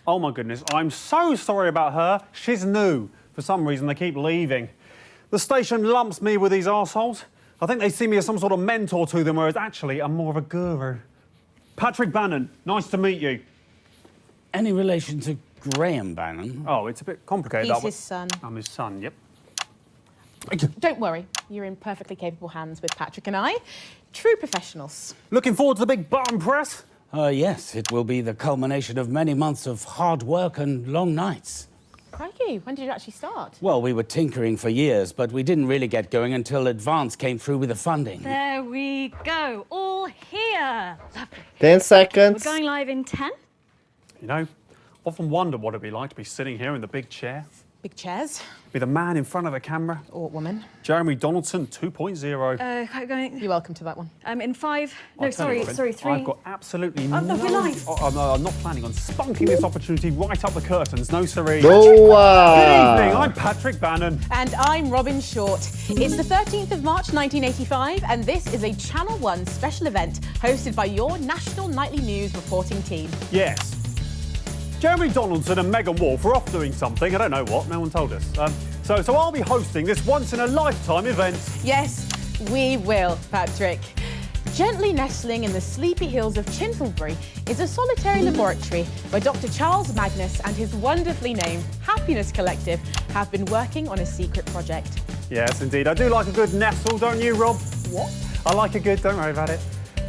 L: Oh, my goodness. I'm so sorry about her. She's new. For some reason, they keep leaving. The station lumps me with these arseholes. I think they see me as some sort of mentor to them, whereas actually I'm more of a guru. Patrick Bannon, nice to meet you.
D: Any relation to Graham Bannon?
L: Oh, it's a bit complicated.
E: He's his son.
L: I'm his son, yep.
E: Don't worry, you're in perfectly capable hands with Patrick and I. True professionals.
L: Looking forward to the big button press?
D: Yes, it will be the culmination of many months of hard work and long nights.
E: Crikey, when did you actually start?
D: Well, we were tinkering for years, but we didn't really get going until Advance came through with the funding.
M: There we go, all here. Lovely.
A: 10 seconds.
M: We're going live in 10.
L: You know, often wonder what it'd be like to be sitting here in the big chair.
E: Big chairs.
L: Be the man in front of the camera.
E: Or woman.
L: Jeremy Donaldson 2.0.
M: Going...
E: You're welcome to that one.
M: In 5... No,
L: I'll tell you,
M: sorry,
L: Robin,
M: 3.
L: I've got absolutely
M: no, we're live.
L: no, I'm not planning on spunking this opportunity right up the curtains. No, siree.
A: Boa!
L: Good evening, I'm Patrick Bannon.
E: And I'm Robin Short. It's the 13th of March 1985, and this is a Channel 1 special event hosted by your national nightly news reporting team.
L: Yes. Jeremy Donaldson and Megan Wolf are off doing something. I don't know what. No one told us. So I'll be hosting this once-in-a-lifetime event.
E: Yes, we will, Patrick. Gently nestling in the sleepy hills of Chintlebury is a solitary laboratory where Dr. Charles Magnus and his wonderfully named Happiness Collective have been working on a secret project.
L: Yes, indeed. I do like a good nestle, don't you, Rob?
E: What?
L: I like a good, don't worry about it.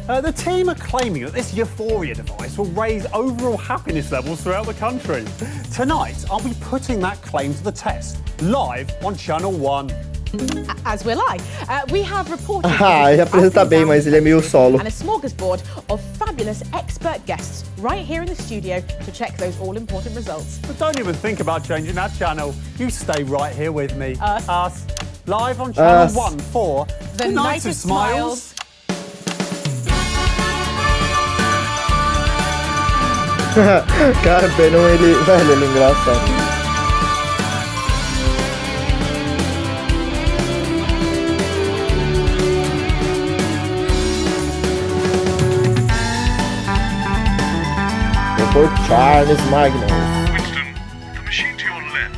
L: The team are claiming that this euphoria device will raise overall happiness levels throughout the country. Tonight, I'll be putting that claim to the test, live on Channel 1.
E: As will I. We have reported
A: Ele apresenta bem, mas ele é meio solo.
E: and a smorgasbord of fabulous expert guests right here in the studio to check those all-important results.
L: But don't even think about changing that channel. You stay right here with me.
E: Us.
L: Live on Channel
A: Us.
L: 1 for
E: The Night of Smiles.
A: Cara, o Bannon, ele é engraçado. Por Charles Magnus.
I: Winston, the machine to your left.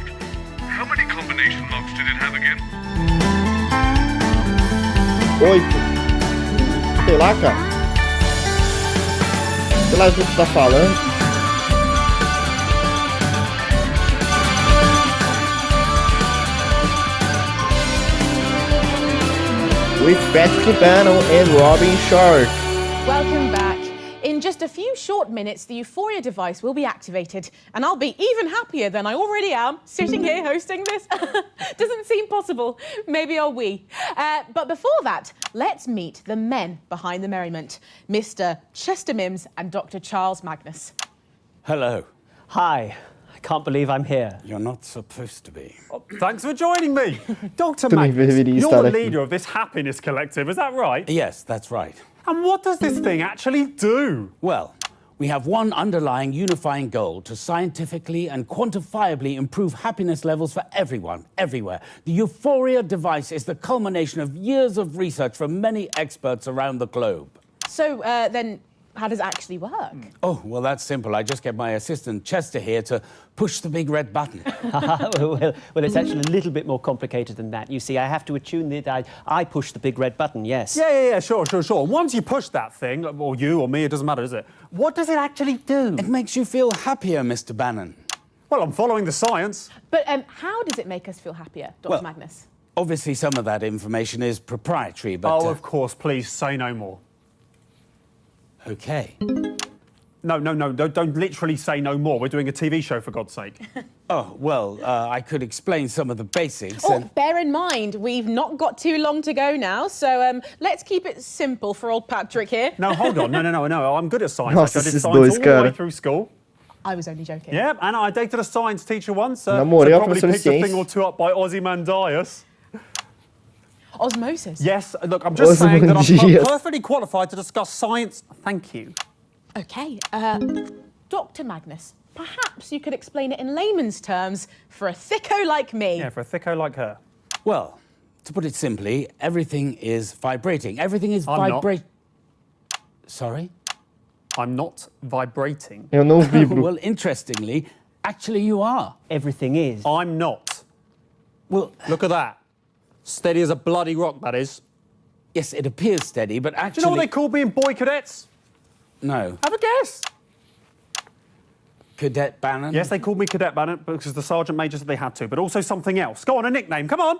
I: How many combination locks did it have again?
A: 8. Sei lá, cara. Sei lá o que tu tá falando. with Patrick Bannon and Robin Short.
N: Welcome back. In just a few short minutes, the Euphoria device will be activated, and I'll be even happier than I already am, sitting here hosting this. Doesn't seem possible. Maybe I'll wee. But before that, let's meet the men behind the merriment, Mr. Chester Mims and Dr. Charles Magnus.
D: Hello.
H: Hi. I can't believe I'm here.
D: You're not supposed to be.
O: Oh, thanks for joining me. Dr.
A: Também
O: Magnus,
A: deveria
O: you're
A: estar
O: the
A: aqui.
O: leader of this happiness collective, is that right?
D: Yes, that's right.
O: And what does this thing actually do?
D: Well, we have one underlying unifying goal to scientifically and quantifiably improve happiness levels for everyone, everywhere. The Euphoria device is the culmination of years of research from many experts around the globe.
N: So, then, how does it actually work?
D: Oh, well, that's simple. I just get my assistant Chester here to push the big red button.
H: well, it's actually a little bit more complicated than that. You see, I have to attune it. I push the big red button, yes.
O: Yeah, sure. And once you push that thing, or you or me, it doesn't matter, does it? What does it actually do?
D: It makes you feel happier, Mr. Bannon.
O: Well, I'm following the science.
N: But how does it make us feel happier, Dr. Magnus?
D: Obviously, some of that information is proprietary, but...
O: Oh, of course, please, say no more.
D: OK.
O: No, don't literally say no more. We're doing a TV show, for God's sake.
D: Oh, well, I could explain some of the basics.
N: Oh, bear in mind, we've not got too long to go now, so let's keep it simple for old Patrick here.
O: No, hold on. No. I'm good at science.
A: Nossa,
O: I did
A: esses
O: science
A: dois,
O: all the
A: cara.
O: way through school.
N: I was only joking.
O: Yeah, and I dated a science teacher once.
A: Namorei
O: so
A: a
O: probably
A: professora de
O: picked a thing
A: ciência.
O: or two up by Ozymandias.
N: Osmosis?
O: Yes, look, I'm just saying that I'm
A: Ozymandias.
O: perfectly qualified to discuss science. Thank you.
N: OK, Dr. Magnus, perhaps you could explain it in layman's terms for a thicko like me.
O: Yeah, for a thicko like her.
D: Well, to put it simply, everything is vibrating. Everything is
O: I'm
D: vibrating. Sorry?
O: I'm not vibrating.
A: Eu não vibro.
D: Well, interestingly, actually you are.
H: Everything is.
O: I'm not.
D: Well,
O: look at that. Steady as a bloody rock, that is.
D: Yes, it appears steady, but actually...
O: Do you know what they called me in boy cadets?
D: No.
O: Have a guess.
D: Cadet Bannon?
O: Yes, they called me Cadet Bannon because the sergeant major said they had to, but also something else. Go on, a nickname, come on.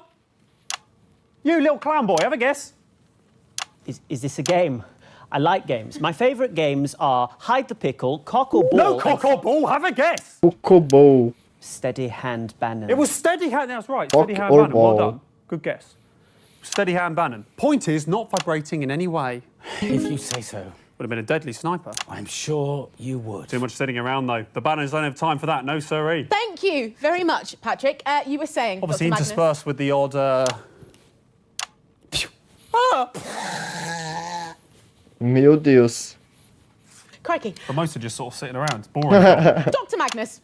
O: You little clown boy, have a guess.
H: Is this a game? I like games. My favourite games are hide the pickle, cock or ball.
O: No cock or ball, have a guess.
A: Cocobo.
H: Steady hand Bannon.
O: It was steady hand, that's right.
A: Cock
O: Steady hand
A: or
O: Bannon, well
A: ball.
O: done. Good guess. Steady hand Bannon. Point is, not vibrating in any way.
D: If you say so.
O: Would have been a deadly sniper.
D: I'm sure you would.
O: Too much sitting around, though. The Bannons don't have time for that, no siree.
N: Thank you very much, Patrick. You were saying,
O: Obviously
N: Dr. Magnus.
O: interspersed with the odd,
A: Meu Deus.
N: Crikey.
O: But most are just sort of sitting around. It's boring.
N: Dr. Magnus.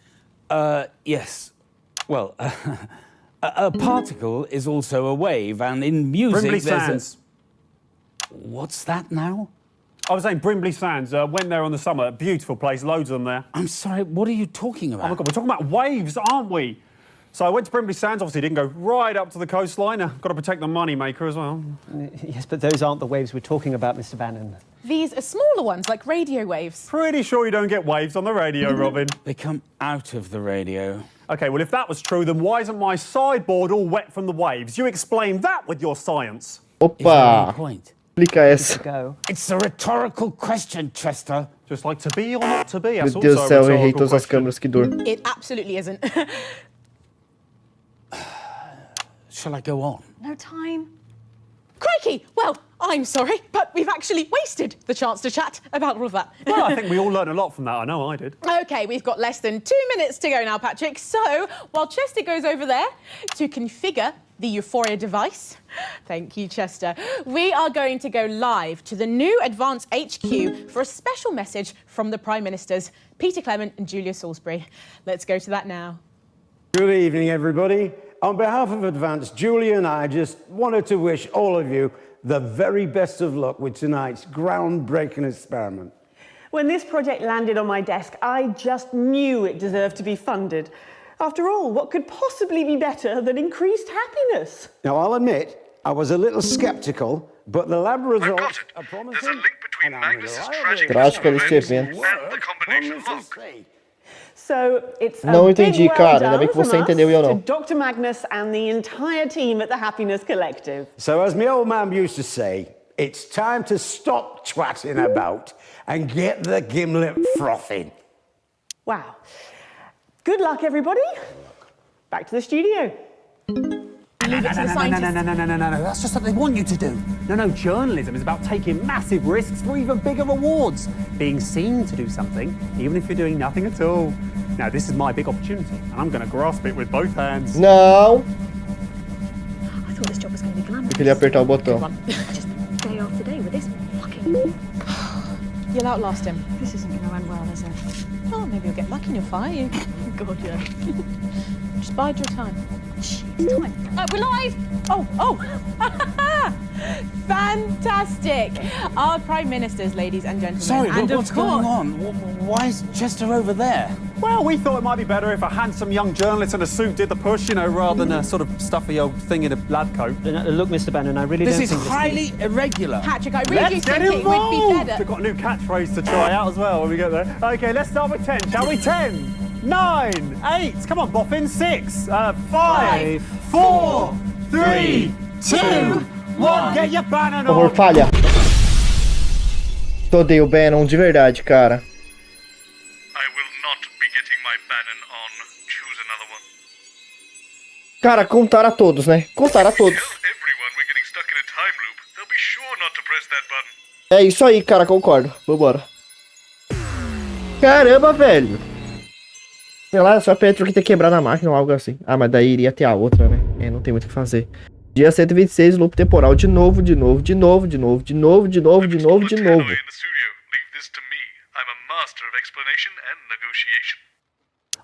D: Yes. Well, a particle is also a wave, and in music
O: Brimley
D: there's
O: Sands.
D: What's that now?
O: I was saying Brimley Sands. Went there on the summer. Beautiful place. Loads of them there.
D: I'm sorry, what are you talking about?
O: Oh, my God. We're talking about waves, aren't we? So I went to Brimley Sands. Obviously, didn't go right up to the coastline. Got to protect the money maker as well.
H: Yes, but those aren't the waves we're talking about, Mr. Bannon.
N: These are smaller ones, like radio waves.
O: Pretty sure you don't get waves on the radio, Robin.
D: They come out of the radio.
O: OK, well, if that was true, then why isn't my sideboard all wet from the waves? You explain that with your science.
A: Opa.
D: Point.
A: Explica essa.
H: Go.
D: It's a rhetorical question, Chester.
O: Just like to be or not to be.
A: Meu
O: That's
A: Deus do
O: also
A: céu,
O: a
A: eu errei
O: rhetorical
A: todas as
O: question.
A: câmeras, que dor.
N: It absolutely isn't.
D: Shall I go on?
M: No time.
N: Crikey! Well, I'm sorry, but we've actually wasted the chance to chat about all of that.
O: Well, I think we all learned a lot from that. I know I did.
N: OK, we've got less than 2 minutes to go now, Patrick. So, while Chester goes over there to configure the Euphoria device, thank you, Chester, we are going to go live to the new Advanced HQ for a special message from the Prime Ministers, Peter Clement and Julia Salisbury. Let's go to that now.
F: Good evening, everybody. On behalf of Advanced, Julia and I just wanted to wish all of you the very best of luck with tonight's groundbreaking experiment.
G: When this project landed on my desk, I just knew it deserved to be funded. After all, what could possibly be better than increased happiness?
F: Now, I'll admit, I was a little skeptical, but the lab results are promising.
I: There's a link between Magnus's tragic
A: Trágico
I: events
A: deste evento.
I: and the combination lock.
G: So it's a
A: Não
G: big
A: entendi,
G: well
A: cara.
G: done
A: Ainda bem que
G: from
A: você
G: us
A: entendeu e eu não.
G: to Dr. Magnus and the entire team at the Happiness Collective.
F: So, as my old man used to say, it's time to stop twatting about and get the gimlet frothing.
G: Wow. Good luck, everybody. Back to the studio.
N: Leave it to the scientists.
O: No. That's just what they want you to do. No, journalism is about taking massive risks for even bigger rewards. Being seen to do something, even if you're doing nothing at all. Now, this is my big opportunity, and I'm going to grasp it with both hands.
A: Não.
M: I thought this job was going to be glamorous.
A: Eu queria apertar o botão.
M: Just day after day with this fucking...
N: You'll outlast him.
M: This isn't going to end well, is it?
N: Oh, maybe you'll get lucky and you'll fire you.
M: God, yeah.
N: Just bide your time.
M: Jeez, time. We're live!
N: Oh! Fantastic! Our Prime Ministers, ladies and gentlemen.
D: Sorry,
N: and
D: what's
N: of course,
D: going on? Why is Chester over there?
O: Well, we thought it might be better if a handsome young journalist in a suit did the push, rather than a sort of stuffy old thing in a lab coat.
H: Look, Mr. Bannon, I really
D: This
H: don't
D: is
H: think
D: highly irregular.
N: Patrick, I really
O: Let's get
N: think it would be
O: involved!
N: better.
O: We've got a new catchphrase to try out as well when we get there. OK, let's start with 10, shall we? 10, 9, 8, come on, Boffin, 6, 5, 4, 3, 2, 1, get your Bannon
A: Por favor,
O: on!
A: falha. Odeio o Bannon de verdade, cara.
I: I will not be getting my Bannon on. Choose another one.
A: Cara, contar a todos, né? Contar a todos.
I: Tell everyone we're getting stuck in a time loop. They'll be sure not to press that button.
A: É isso aí, cara, concordo. Vambora. Caramba, velho. Sei lá, só Petro que ter quebrado a máquina ou algo assim. Ah, mas daí iria ter a outra, né? É, não tem muito o que fazer. Dia 126, loop temporal. De novo.
I: Lieutenant Odeio in the studio. Leave this to me. I'm a master of explanation and negotiation.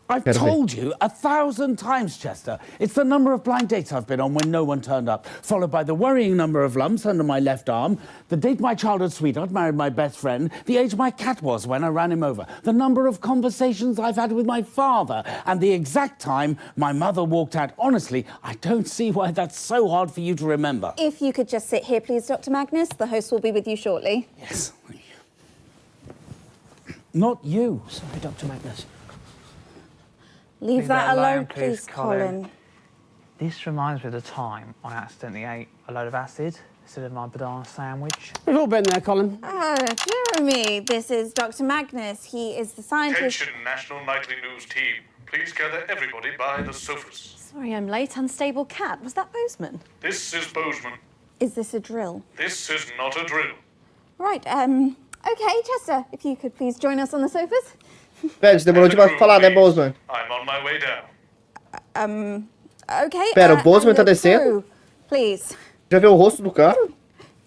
D: I've told you 1,000 times, Chester. It's the number of blind dates I've been on when no one turned up, followed by the worrying number of lumps under my left arm, the date my childhood sweetheart married my best friend, the age my cat was when I ran him over, the number of conversations I've had with my father, and the exact time my mother walked out. Honestly, I don't see why that's so hard for you to remember.
C: If you could just sit here, please, Dr. Magnus. The host will be with you shortly.
D: Yes. Not you.
H: Sorry, Dr. Magnus.
C: Leave that alone, please, Colin.
J: This reminds me of the time I accidentally ate a load of acid instead of my banana sandwich.
B: We've all been there, Colin.
C: Jeremy, this is Dr. Magnus. He is the scientist.
I: Attention, National Nightly News team. Please gather everybody by the sofas.
E: Sorry, I'm late. Unstable cat. Was that Bozeman?
I: This is Bozeman.
C: Is this a drill?
I: This is not a drill.
C: Right, okay, Chester, if you could please join us on the sofas.
A: Velho, você demorou demais pra falar, né, Bozeman?
I: I'm on my way down.
C: Okay.
A: Pera, o Bozeman tá
C: and the
A: descendo?
C: crew, please.
A: Já viu o rosto do cara?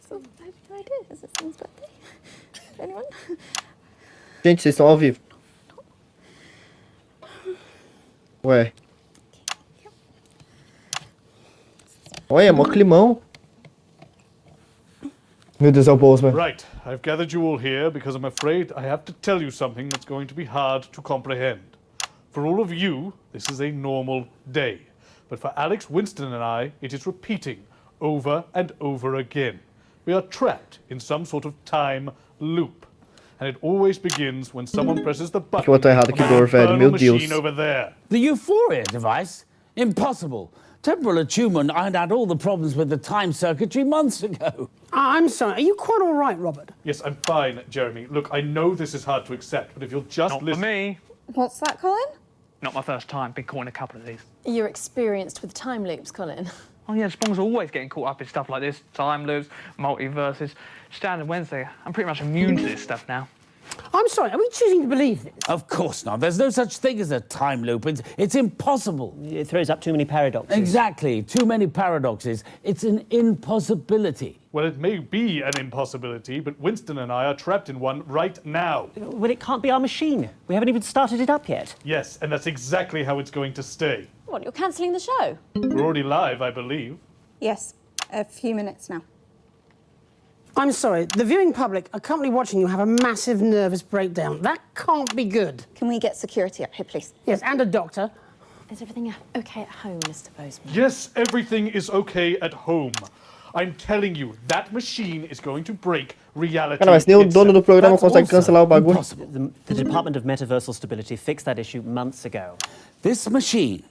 C: So, no idea. Is it someone's birthday? Anyone?
A: Gente, vocês estão ao vivo. Ué. Olha, mó climão. Meu Deus, é o Bozeman.
I: Right, I've gathered you all here because I'm afraid I have to tell you something that's going to be hard to comprehend. For all of you, this is a normal day. But for Alex, Winston and I, it is repeating over and over again. We are trapped in some sort of time loop. And it always begins when someone presses the button
A: Que botou errado aqui, dor, velho. Meu Deus.
I: machine over there.
D: The Euphoria device? Impossible. Temporal attunement ironed out all the problems with the time circuitry months ago.
B: I'm sorry, are you quite all right, Robert?
I: Yes, I'm fine, Jeremy. Look, I know this is hard to accept, but if you'll just
J: Not
I: listen...
J: for me.
C: What's that, Colin?
J: Not my first time. Been caught in a couple of these.
E: You're experienced with time loops, Colin.
J: Oh yeah, Spong's always getting caught up in stuff like this. Time loops, multiverses. Standard Wednesday. I'm pretty much immune to this stuff now.
B: I'm sorry, are we choosing to believe this?
D: Of course not. There's no such thing as a time loop. It's impossible.
H: It throws up too many paradoxes.
D: Exactly. Too many paradoxes. It's an impossibility.
I: Well, it may be an impossibility, but Winston and I are trapped in one right now.
H: Well, it can't be our machine. We haven't even started it up yet.
I: Yes, and that's exactly how it's going to stay.
E: What, you're cancelling the show?
I: We're already live, I believe.
C: Yes, a few minutes now.
B: I'm sorry, the viewing public are currently watching you have a massive nervous breakdown. That can't be good.
C: Can we get security up here, please?
B: Yes, and a doctor.
E: Is everything okay at home, Mr. Bozeman?
I: Yes, everything is okay at home. I'm telling you, that machine is going to break reality.
A: Cara, mas nem o dono do programa consegue cancelar o bagulho.
H: The Department of Metaversal Stability fixed that issue months ago.
D: This machine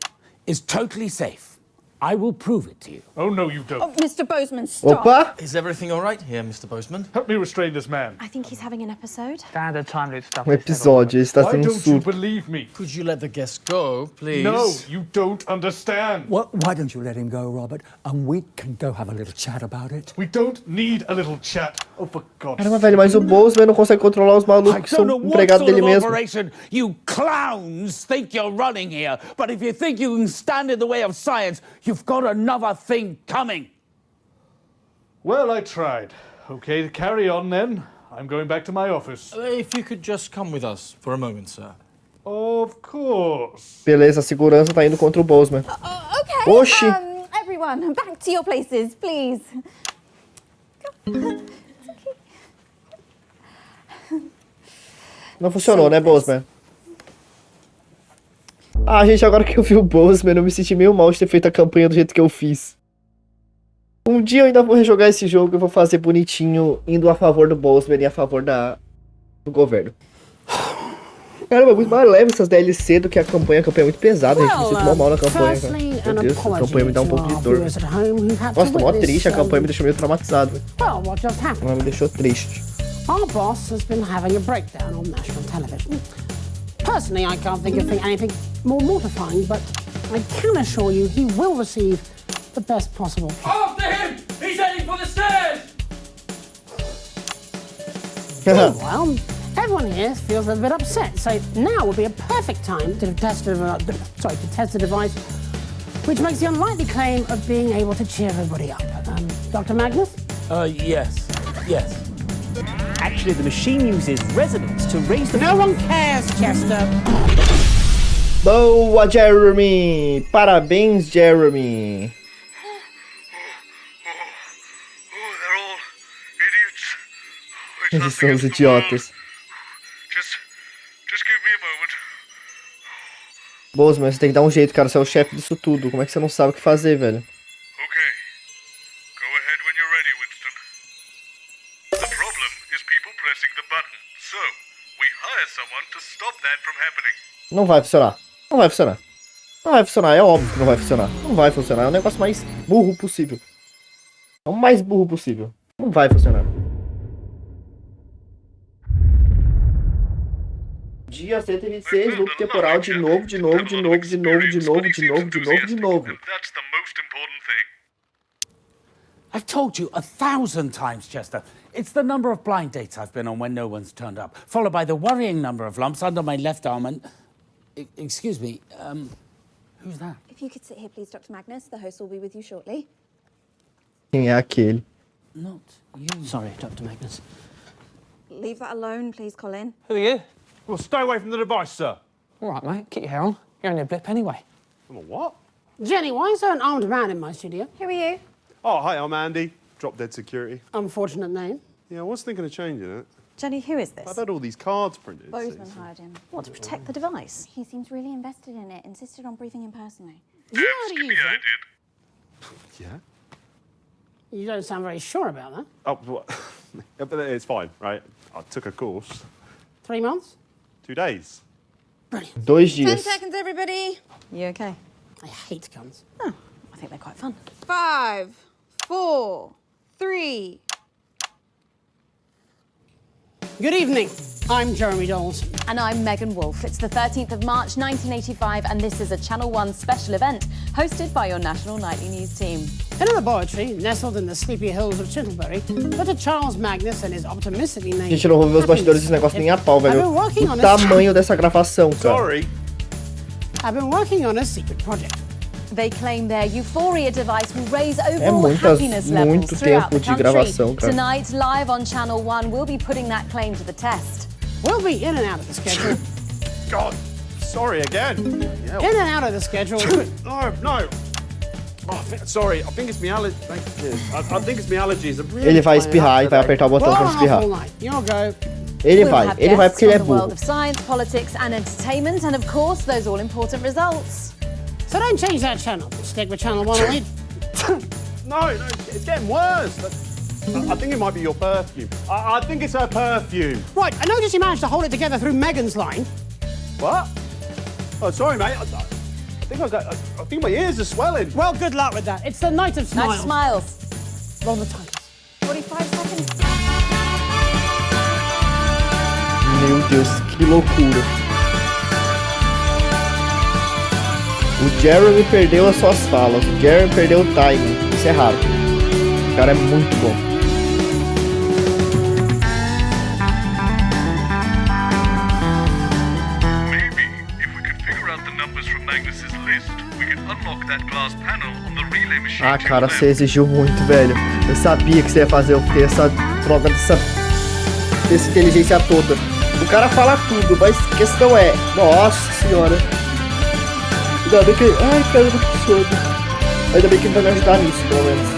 D: is totally safe. I will prove it to you.
I: Oh, no, you don't.
C: Oh, Mr. Bozeman, stop.
A: Opa!
P: Is everything all right here, Mr. Bozeman?
I: Help me restrain this man.
E: I think he's having an episode.
J: Standard time loop stuff.
A: Episódio, ele está
I: Why
A: sendo
I: don't you
A: surdo.
I: believe me?
P: Could you let the guest go, please?
I: No, you don't understand.
Q: Why don't you let him go, Robert, and we can go have a little chat about it?
I: We don't need a little chat. Oh, for God's
A: Caramba, velho, mas o Bozeman não consegue controlar os malucos que são empregados dele mesmo.
D: Operation you clowns think you're running here, but if you think you can stand in the way of science, you've got another thing coming.
I: Well, I tried. Okay, carry on then. I'm going back to my office.
P: If you could just come with us for a moment, sir.
I: Of course.
A: Beleza, a segurança tá indo contra o Bozeman.
C: Okay.
A: Oxi.
C: Everyone, back to your places, please.
A: Não funcionou, né, Bozeman? Ah, gente, agora que eu vi o Bozeman, eu me senti meio mal de ter feito a campanha do jeito que eu fiz. Um dia eu ainda vou rejogar esse jogo e vou fazer bonitinho, indo a favor do Bozeman e a favor do governo. Caramba, é muito mais leve essas DLC do que a campanha. A campanha é muito pesada, gente. Me sinto mal na campanha, cara. Meu Deus, a campanha me dá um pouco de dor. Nossa, tô mó triste, a campanha me deixou meio traumatizado.
B: Well, what just happened?
A: Ela me deixou triste.
B: Our boss has been having a breakdown on national television. Personally, I can't think of anything more mortifying, but I can assure you he will receive the best possible care.
R: After him! He's heading for the stairs!
B: Meanwhile, everyone here feels a bit upset, so now would be a perfect time to test the device, which makes the unlikely claim of being able to cheer everybody up. Dr. Magnus?
D: Yes.
H: Actually, the machine uses resonance to raise the...
B: No one cares, Chester.
A: Boa, Jeremy! Parabéns, Jeremy! Eles são os idiotas.
I: Just give me a moment.
A: Bozeman, você tem que dar um jeito, cara. Você é o chefe disso tudo. Como é que você não sabe o que fazer, velho?
I: Okay. Go ahead when you're ready, Winston. The problem is people pressing the button. So, we hire someone to stop that from happening.
A: Não vai funcionar. Não vai funcionar. Não vai funcionar. É óbvio que não vai funcionar. Não vai funcionar. É o negócio mais burro possível. É o mais burro possível. Não vai funcionar. Dia 126, loop temporal, de novo.
I: And that's the most important thing.
D: I've told you 1,000 times, Chester. It's the number of blind dates I've been on when no one's turned up, followed by the worrying number of lumps under my left arm and... Excuse me, who's that?
C: If you could sit here, please, Dr. Magnus. The host will be with you shortly.
A: Quem é aquele?
D: Not you.
H: Sorry, Dr. Magnus.
C: Leave that alone, please, Colin.
O: Who are you? Well, stay away from the device, sir.
J: All right, mate. Keep your hair on. You're only a blip anyway.
O: I'm a what?
B: Jenny, why is there an armed man in my studio?
C: Who are you?
S: Oh, hi, I'm Andy. Drop Dead Security.
B: Unfortunate name.
S: Yeah, I was thinking of changing it.
E: Jenny, who is this?
S: I've had all these cards printed.
C: Bozeman hired him.
E: What, to protect the device?
C: He seems really invested in it, insisted on briefing him personally.
B: You know how to use it?
S: Yeah?
B: You don't sound very sure about that.
S: Oh, what? Yeah, but it's fine, right? I took a course.
B: 3 months?
S: 2 days.
A: 2 dias.
C: 10 seconds, everybody.
E: You okay?
B: I hate guns.
E: Oh, I think they're quite fun.
C: 5, 4, 3.
B: Good evening. I'm Jeremy Dawson.
E: And I'm Megan Wolfe. It's the 13th of March 1985 and this is a Channel 1 special event hosted by your national nightly news team.
B: In a laboratory nestled in the sleepy hills of Chittlebury, Dr. Charles Magnus and his optimistically named...
A: Gente, eu não vou ver os bastidores desse negócio nem a pau, velho. O tamanho dessa gravação, cara.
S: Sorry.
B: I've been working on a secret project.
E: They claim their Euphoria device will raise overall happiness levels throughout the country.
A: Gravação, cara.
E: Tonight, live on Channel 1, we'll be putting that claim to the test.
B: We'll be in and out of the schedule.
S: God, sorry again. Yeah.
B: In and out of the schedule.
S: No. Oh, sorry, I think it's my allergies. I think it's my allergies.
A: Ele vai espirrar e vai apertar o botão pra espirrar. Ele vai porque ele é burro.
E: World of science, politics and entertainment and of course those all important results.
B: So don't change that channel. Stick with Channel 1 only.
S: No, it's getting worse. I think it might be your perfume. I think it's her perfume.
B: Right, I noticed you managed to hold it together through Megan's line.
S: What? Oh, sorry, mate. I think my ears are swelling.
B: Well, good luck with that. It's the night of smiles.
E: Night smiles.
B: Roll the titles.
C: 45 seconds.
A: Meu Deus, que loucura. O Jeremy perdeu as suas falas. O Jeremy perdeu o timing. Isso é raro. O cara é muito bom. Ah, cara, você exigiu muito, velho. Eu sabia que você ia fazer eu ter essa troca dessa inteligência toda. O cara fala tudo, mas a questão é... Nossa senhora. Ainda bem que... Ai, caramba, que sono. Ainda bem que ele vai me ajudar nisso, pelo menos.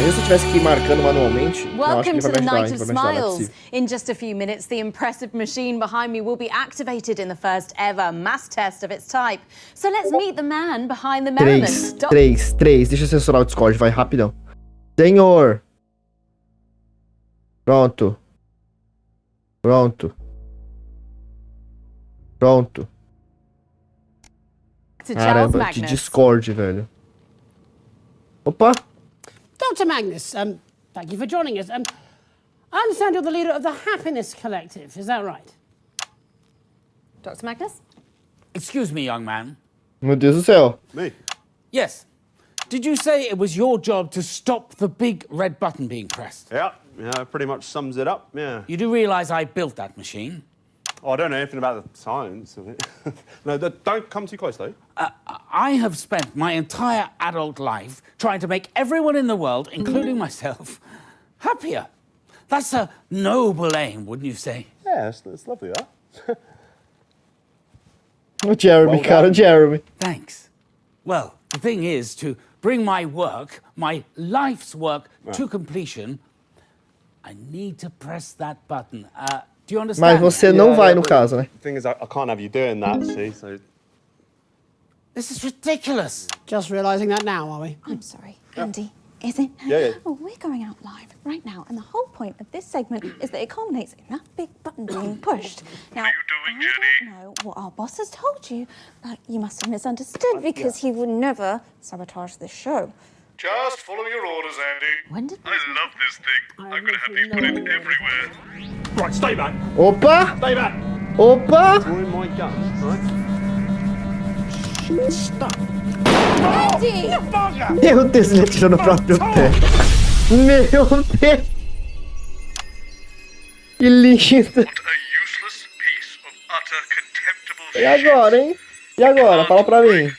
A: Mas se eu tivesse que ir marcando manualmente...
E: Welcome to the night of smiles. In just a few minutes, the impressive machine behind me will be activated in the first ever mass test of its type. So let's meet the man behind the merriment.
A: 3. Deixa eu censurar o Discord, vai rapidão. Senhor. Pronto. Caramba, de Discord, velho. Opa.
B: Dr. Magnus, thank you for joining us. I understand you're the leader of the Happiness Collective, is that right?
E: Dr. Magnus?
L: Excuse me, young man.
A: Meu Deus do céu.
S: Me?
L: Yes. Did you say it was your job to stop the big red button being pressed?
S: Yeah, pretty much sums it up, yeah.
L: You do realise I built that machine?
S: Oh, I don't know anything about the science of it. No, don't come too close, though.
L: I have spent my entire adult life trying to make everyone in the world, including myself, happier. That's a noble aim, wouldn't you say?
S: Yeah, it's lovely, that.
A: O Jeremy, cara, Jeremy.
L: Thanks. Well, the thing is, to bring my work, my life's work, to completion, I need to press that button. Do you understand?
A: Mas você não vai, no caso, né?
S: The thing is, I can't have you doing that, see, so...
L: This is ridiculous.
B: Just realising that now, are we?
C: I'm sorry, Andy. Is it?
S: Yeah.
C: Oh, we're going out live right now, and the whole point of this segment is that it culminates in that big button being pushed. Now, I don't know what our boss has told you, but you must have misunderstood because he would never sabotage this show.
I: Just follow your orders, Andy.
E: When did
I: I love this thing. I'm gonna have these put in everywhere.
S: Right, stay back.
A: Opa!
S: Stay back.
A: Opa!
S: Drawing my guns, right?
B: Stop.
C: Andy!
A: Meu Deus, ele atirou no próprio pé. Meu Deus! Que lindo! E agora, hein? E agora? Fala pra mim.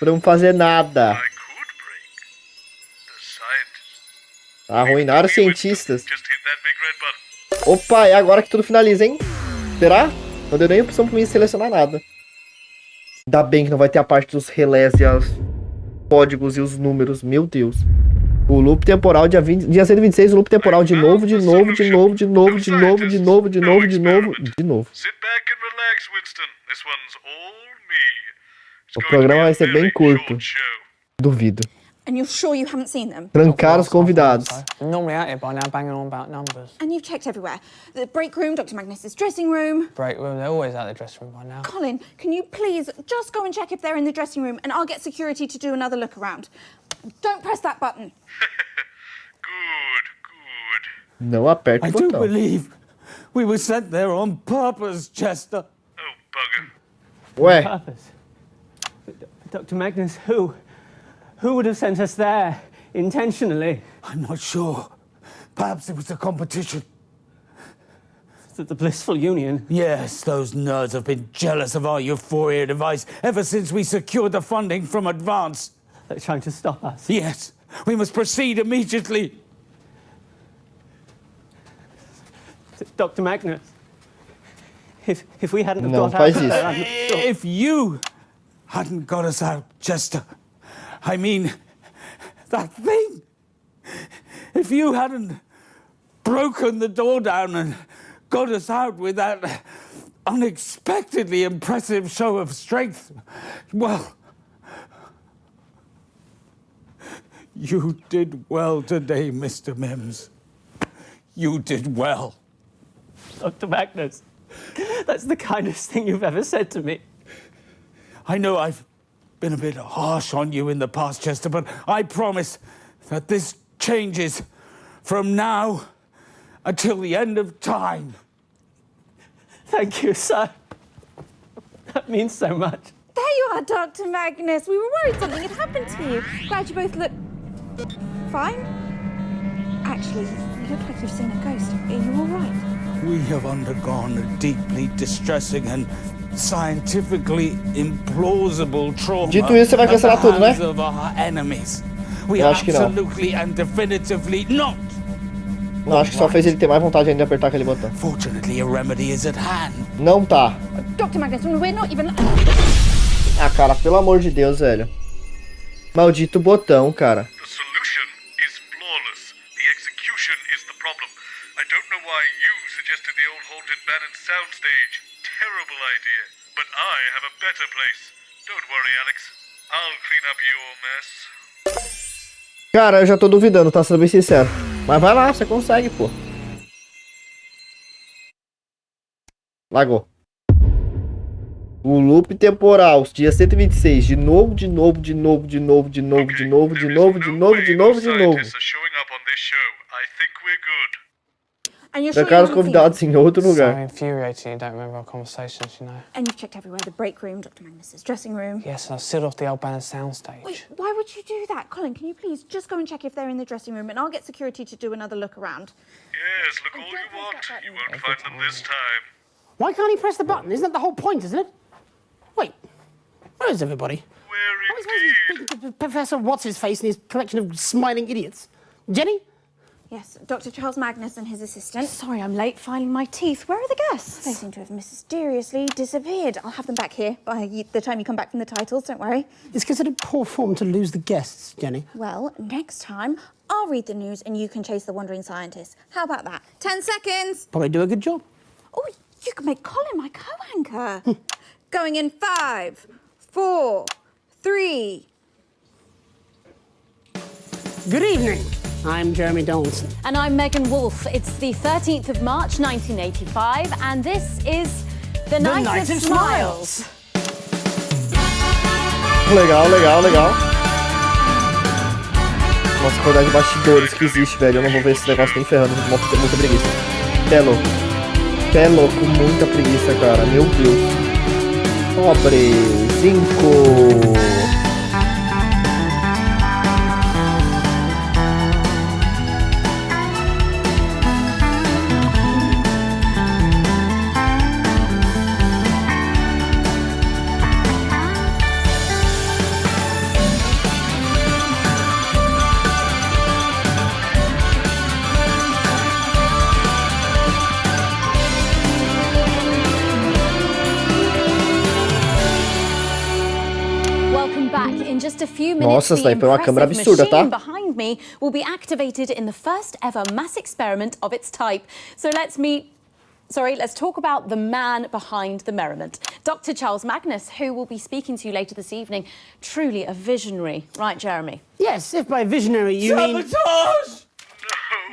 A: Não podemos fazer nada. Arruinaram os cientistas. Opa, é agora que tudo finaliza, hein? Será? Não deu nem opção pra mim selecionar nada. Ainda bem que não vai ter a parte dos relés e os códigos e os números. Meu Deus. O loop temporal, dia 126, o loop temporal de novo.
I: Sit back and relax, Winston. This one's all me.
A: O programa vai ser bem curto. Duvido.
C: And you're sure you haven't seen them?
A: Trancar os convidados.
J: I'm normally at it by now, banging on about numbers.
C: And you've checked everywhere. The break room, Dr. Magnus's dressing room.
J: Break room, they're always out of the dressing room by now.
C: Colin, can you please just go and check if they're in the dressing room, and I'll get security to do another look around. Don't press that button.
A: Não aperte o
L: I do
A: botão.
L: believe we were sent there on purpose, Chester.
A: Ué.
H: Purpose? Dr. Magnus, who? Who would have sent us there intentionally?
L: I'm not sure. Perhaps it was the competition.
H: The Blissful Union?
L: Yes, those nerds have been jealous of our euphoria device ever since we secured the funding from Advance.
H: They're trying to stop us?
L: Yes. We must proceed immediately.
H: Dr. Magnus, if we hadn't have
A: Não,
H: got out
A: faz
H: of
A: isso.
H: there, I'm not sure.
L: If you hadn't got us out, Chester, I mean, that thing. If you hadn't broken the door down and got us out with that
D: unexpectedly impressive show of strength. Well, you did well today, Mr. Mims. You did well.
H: Dr. Magnus, that's the kindest thing you've ever said to me.
D: I know I've been a bit harsh on you in the past, Chester, but I promise that this changes from now until the end of time.
H: Thank you, sir. That means so much.
C: There you are, Dr. Magnus. We were worried something had happened to you. Glad you both look fine. Actually, you look like you've seen a ghost. Are you all right?
D: We have undergone a deeply distressing and scientifically implausible trauma
A: Dito isso, você vai cancelar tudo, né?
D: of our enemies. We
A: Eu
D: are
A: acho que não.
D: absolutely and definitively not.
A: Não, acho que só fez ele ter mais vontade ainda de apertar aquele botão.
D: Fortunately, a remedy is at hand.
A: Não tá.
C: Dr. Magnus, we're not even...
A: Ah, cara, pelo amor de Deus, velho. Maldito botão, cara.
I: The solution is flawless. The execution is the problem. I don't know why you suggested the old haunted Bannon soundstage. Terrible idea. But I have a better place. Don't worry, Alex. I'll clean up your mess.
A: Cara, eu já tô duvidando, tá? Sendo bem sincero. Mas vai lá, você consegue, pô. Lagou. O loop temporal, dia 126. De novo. Trocar os convidados em outro lugar.
J: So infuriating you don't remember our conversations, you know.
C: And you've checked everywhere, the break room, Dr. Magnus's dressing room.
J: Yes, and I sealed off the old Bannon soundstage.
C: Wait, why would you do that? Colin, can you please just go and check if they're in the dressing room and I'll get security to do another look around.
I: Yes, look all you want. You won't find them this time.
B: Why can't he press the button? Isn't that the whole point, isn't it? Wait, where is everybody?
I: Where
B: indeed? Professor What's-His-Face and his collection of smiling idiots. Jenny?
C: Yes, Dr. Charles Magnus and his assistant. Sorry, I'm late filing my teeth. Where are the guests? They seem to have mysteriously disappeared. I'll have them back here by the time you come back from the titles, don't worry.
B: It's considered poor form to lose the guests, Jenny.
C: Well, next time, I'll read the news and you can chase the wandering scientists. How about that? 10 seconds!
B: Probably do a good job.
C: Oh, you can make Colin my co-anchor. Going in 5, 4, 3...
B: Good evening. I'm Jeremy Donaldson.
E: And I'm Megan Wolfe. It's the 13th of March, 1985, and this is The Night of Smiles.
A: Legal. Nossa, quantidade de bastidores que existe, velho. Eu não vou ver esse negócio nem ferrando. Muita preguiça. Pé louco, muita preguiça, cara. Meu Deus. Pobre. 5.
E: Just a few minutes,
A: Nossa, essa aí foi uma câmera absurda, tá?
E: Behind me will be activated in the first ever mass experiment of its type. So let's talk about the man behind the merriment. Dr. Charles Magnus, who will be speaking to you later this evening. Truly a visionary. Right, Jeremy?
B: Yes, if by visionary you mean...
I: Sabotage!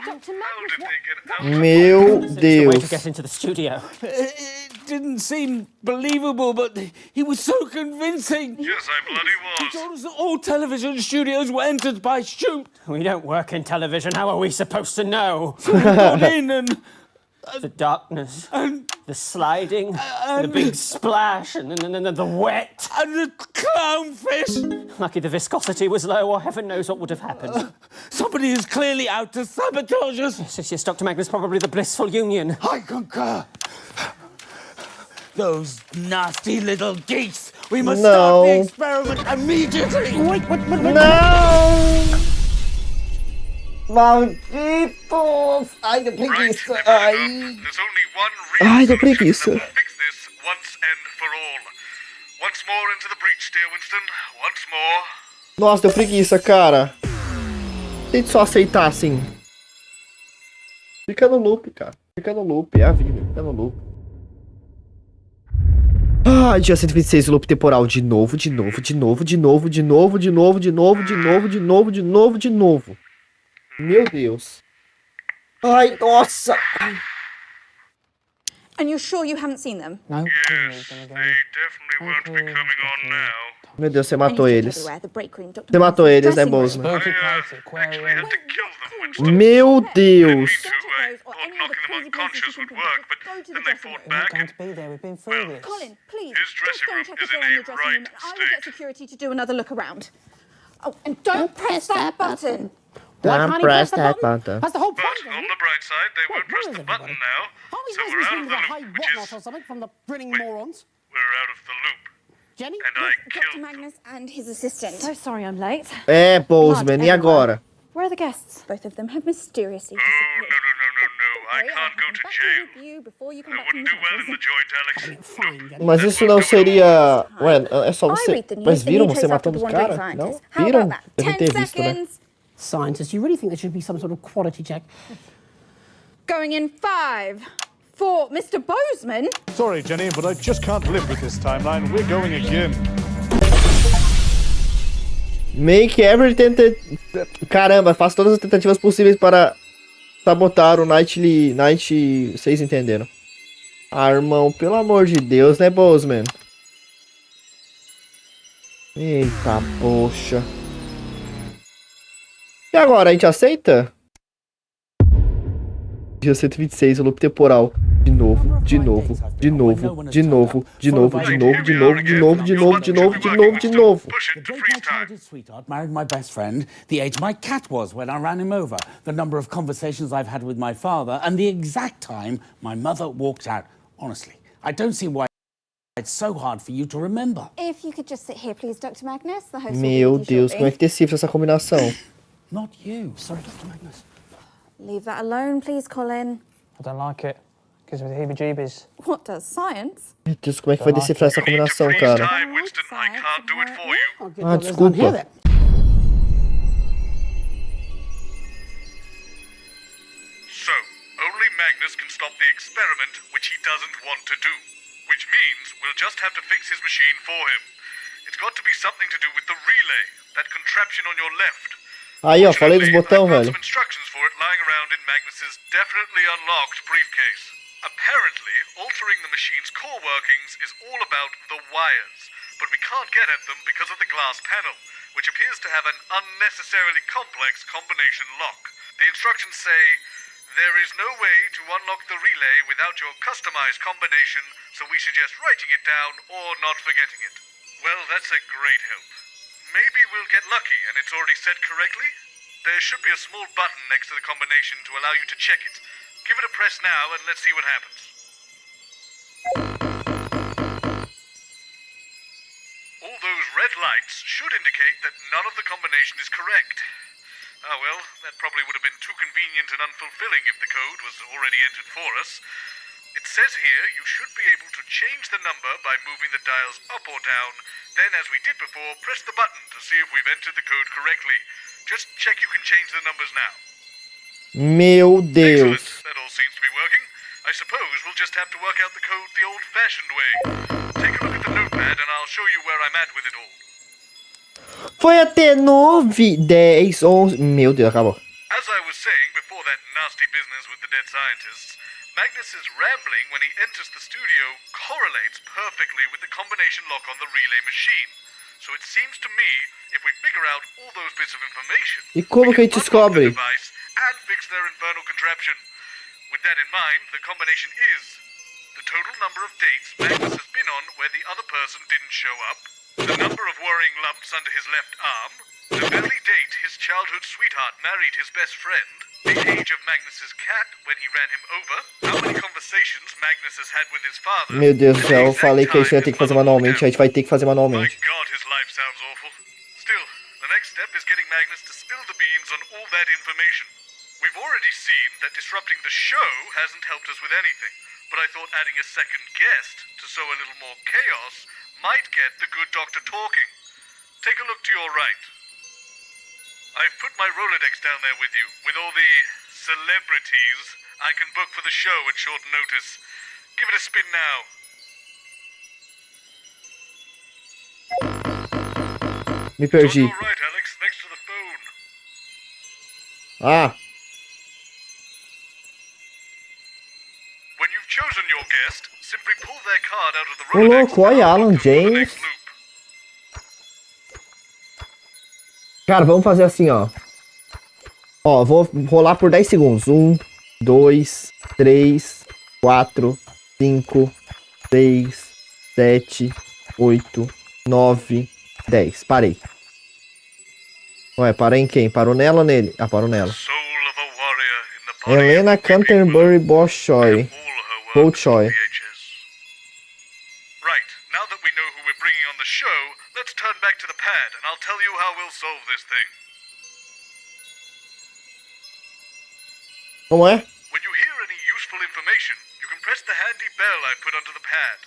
E: Dr. Magnus,
A: Meu
H: Way to
A: Deus.
H: get into the studio.
D: It didn't seem believable, but he was so convincing.
I: Yes, I bloody
D: He
I: was.
D: told us that all television studios were entered by shoot.
H: We don't work in television. How are we supposed to know?
D: So we got in and...
H: The darkness, the sliding, the big splash, and the wet.
D: And the clownfish.
H: Lucky the viscosity was low, or heaven knows what would have happened.
D: Somebody is clearly out to sabotage us.
H: Yes, Dr. Magnus, probably the blissful union.
D: I concur. Those nasty little geese. We must start the experiment immediately.
B: Wait.
A: Não! Malditos! Ai, deu preguiça. Ai.
I: There's only one real
A: Ai, deu
I: solution
A: preguiça.
I: that will fix this once and for all. Once more into the breach, dear Winston. Once more.
A: Nossa, deu preguiça, cara. Tente só aceitar assim. Fica no loop, cara. Fica no loop. É a vida. Fica no loop. Ah, dia 126, o loop temporal. De novo. Meu Deus. Ai, nossa.
C: And you're sure you haven't seen them?
J: No.
I: Yes, they definitely won't be coming on now.
A: Meu Deus, você
C: And
A: matou
C: you
A: eles.
C: everywhere, the break room, Dr.
A: Você matou
C: Magnus'
A: eles, né,
C: dressing room.
A: Bozeman?
I: Actually had to kill them.
A: Meu Deus.
I: I thought knocking them unconscious would work, but then they fought back and...
H: Be there. We've been through this.
C: Colin, please,
I: His
C: just
I: dressing
C: go and
I: room
C: check
I: is
C: if
I: in
C: they're in
I: a
C: the dressing room,
I: right
C: and I will get
I: state.
C: security to do another look around. Oh, and don't press that button.
A: Don't press that button.
B: That's the whole point.
I: But on the bright side, they won't press the button now, so we're out of the loop, which is...
B: or something from the grinning morons.
I: We're out of the loop.
B: Jenny?
I: And I
C: Dr.
I: killed them.
C: Magnus and his assistant.
E: So sorry I'm late.
A: É, Bozeman, e agora?
E: Where are the guests?
C: Both of them have mysteriously
I: Oh, no. I can't go to jail.
C: you before you come
I: I
C: back
I: wouldn't do well in the joint, Alex.
A: Mas isso não seria... Ué, é só você...
C: read the news.
A: Mas
C: The
A: viram
C: new
A: você
C: trace
A: matando os
C: after the wandering
A: caras? Não?
C: scientist. How
A: Viram?
C: about that?
A: Devem
C: 10
A: ter visto, né?
C: seconds.
B: Scientists, you really think there should be some sort of quality check?
C: Going in 5, 4. Mr. Bozeman?
O: Sorry, Jenny, but I just can't live with this timeline. We're going again.
A: Make every Caramba, faço todas as tentativas possíveis para sabotar o Night... Vocês entenderam. Ah, irmão, pelo amor de Deus, né, Bozeman? Eita, poxa. E agora, a gente aceita? Dia 126, o loop temporal. De novo.
D: The date my childhood sweetheart married my best friend, the age my cat was when I ran him over, the number of conversations I've had with my father, and the exact time my mother walked out. Honestly, I don't see why it's so hard for you to remember.
C: If you could just sit here, please, Dr. Magnus. The host
A: Meu
C: will be with you
A: Deus, como é
C: shortly.
A: que decifra essa combinação?
D: Not you. Sorry, Dr. Magnus.
C: Leave that alone, please, Colin.
J: I don't like it. Gives me the heebie-jeebies.
C: What does science?
A: Meu Deus, como é que vai decifrar essa combinação, cara? Ah, desculpa.
I: So, only Magnus can stop the experiment, which he doesn't want to do. Which means we'll just have to fix his machine for him. It's got to be something to do with the relay, that contraption on your left.
A: Aí, ó, falei dos botões, velho.
I: Some instructions for it lying around in Magnus's definitely unlocked briefcase. Apparently, altering the machine's core workings is all about the wires, but we can't get at them because of the glass panel, which appears to have an unnecessarily complex combination lock. The instructions say, there is no way to unlock the relay without your customized combination, so we suggest writing it down or not forgetting it. Well, that's a great help. Maybe we'll get lucky and it's already set correctly? There should be a small button next to the combination to allow you to check it. Give it a press now and let's see what happens. All those red lights should indicate that none of the combination is correct. Ah well, that probably would have been too convenient and unfulfilling if the code was already entered for us. It says here you should be able to change the number by moving the dials up or down. Then, as we did before, press the button to see if we've entered the code correctly. Just check you can change the numbers now.
A: Meu Deus.
I: Excellent. That all seems to be working. I suppose we'll just have to work out the code the old-fashioned way. Take a look at the notepad and I'll show you where I'm at with it all.
A: Foi até 9, 10, 11... Meu Deus, acabou.
I: As I was saying before that nasty business with the dead scientists, Magnus's rambling when he enters the studio correlates perfectly with the combination lock on the relay machine. So it seems to me, if we figure out all those bits of information,
A: E como que a gente descobre?
I: device and fix their infernal contraption. With that in mind, the combination is the total number of dates Magnus has been on where the other person didn't show up, the number of worrying lumps under his left arm, the very date his childhood sweetheart married his best friend, the age of Magnus's cat when he ran him over, how many conversations Magnus has had with his father.
A: Meu Deus do céu, eu falei que a gente ia ter que fazer manualmente, a gente vai ter que fazer manualmente.
I: God, his life sounds awful. Still, the next step is getting Magnus to spill the beans on all that information. We've already seen that disrupting the show hasn't helped us with anything, but I thought adding a second guest to sow a little more chaos might get the good doctor talking. Take a look to your right. I've put my Rolodex down there with you, with all the celebrities I can book for the show at short notice. Give it a spin now.
A: Me perdi. Ah. Ô louco, olha Alan James. Cara, vamos fazer assim, ó. Ó, vou rolar por 10 segundos. 1, 2, 3, 4, 5, 6, 7, 8, 9, 10. Parei. Ué, parei em quem? Parou nela ou nele? Ah, parou nela. Helena Canterbury Bolshoi. Bolshoi.
I: Right, now that we know who we're bringing on the show, let's turn back to the pad and I'll tell you how we'll solve this thing.
A: Como é?
I: When you hear any useful information, you can press the handy bell I put under the pad.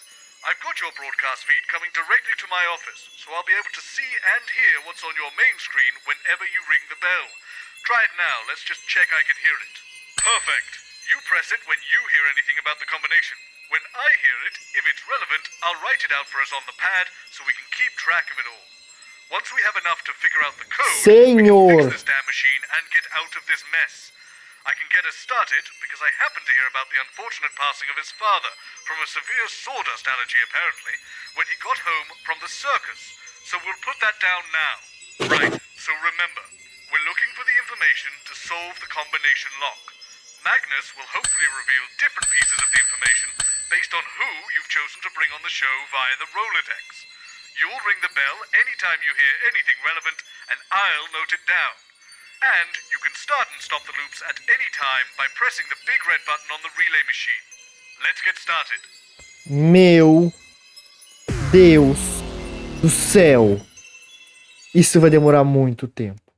I: I've got your broadcast feed coming directly to my office, so I'll be able to see and hear what's on your main screen whenever you ring the bell. Try it now, let's just check I can hear it. Perfect. You press it when you hear anything about the combination. When I hear it, if it's relevant, I'll write it out for us on the pad so we can keep track of it all. Once we have enough to figure out the code, we can fix this damn machine and get out of this mess. I can get us started because I happen to hear about the unfortunate passing of his father from a severe sawdust allergy, apparently, when he got home from the circus. So we'll put that down now. Right, so remember, we're looking for the information to solve the combination lock. Magnus will hopefully reveal different pieces of the information based on who you've chosen to bring on the show via the Rolodex. You'll ring the bell anytime you hear anything relevant, and I'll note it down. And you can start and stop the loops at any time by pressing the big red button on the relay machine. Let's get started.
A: Meu Deus do céu. Isso vai demorar muito tempo.